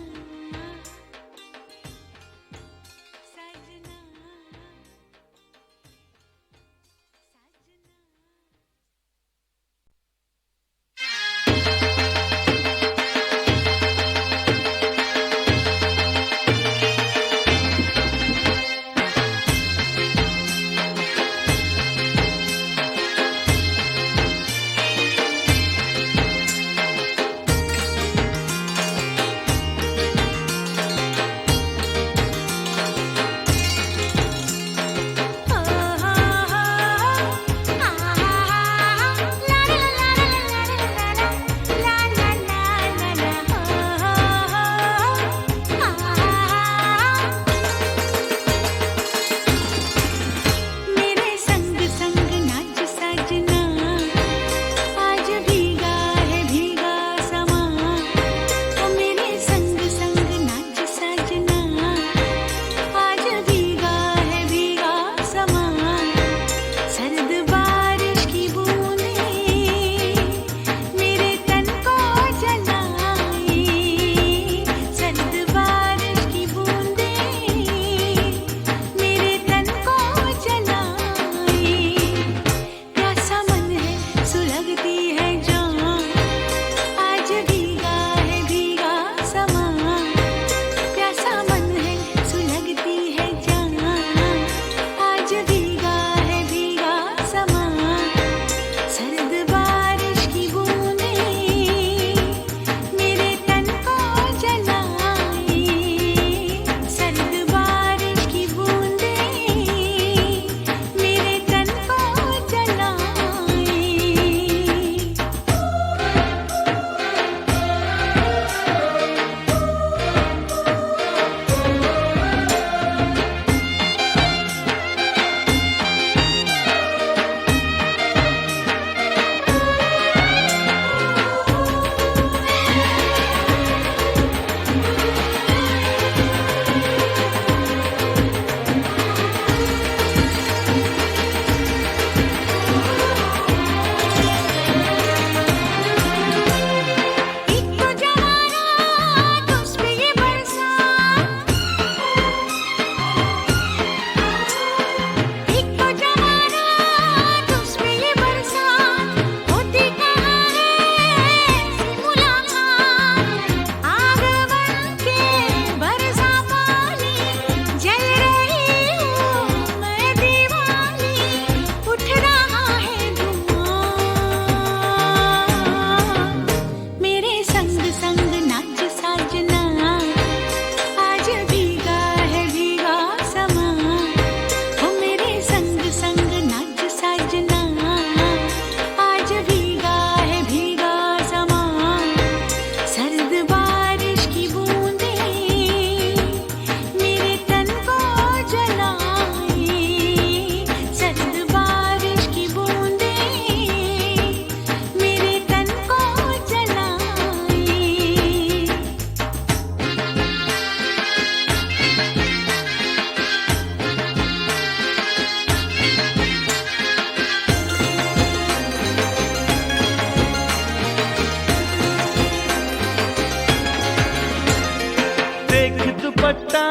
देख दुपट्टा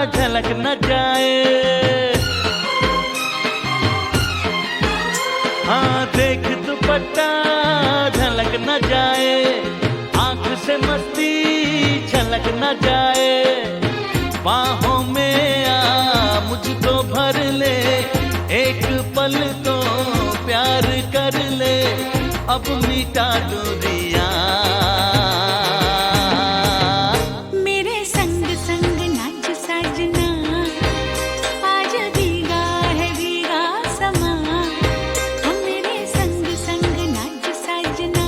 झलक न जाए, हाँ देख दुपट्टा झलक न जाए, आंख से मस्ती झलक न जाए, बाहों में आ मुझको भर ले, एक पल तो प्यार कर ले, अब मिटा दूरियां। मेरे संग संग नाच साजना, आज भीगा है भीगा समा। मेरे संग संग नाच साजना,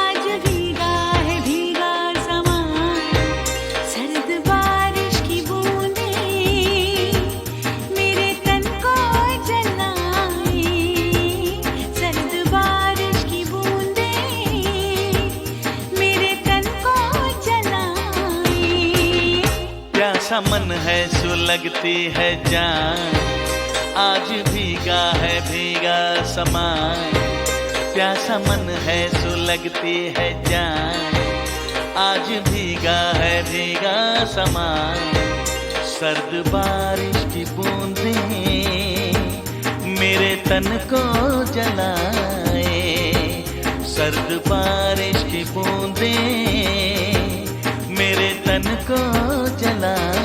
आज भीगा है भीगा समा। सर्द बारिश की बूंदें मेरे तन को जलाए, सर्द बारिश की बूंदें मेरे तन को जलाए। प्यासा मन है सुलगती है जान, आज भीगा है भीगा समा। प्यासा मन है सुलगती है जान, आज भीगा है भीगा समा। सर्द बारिश की बूंदें मेरे तन को जलाए, सर्द बारिश की बूंदें मेरे तन को जलाए।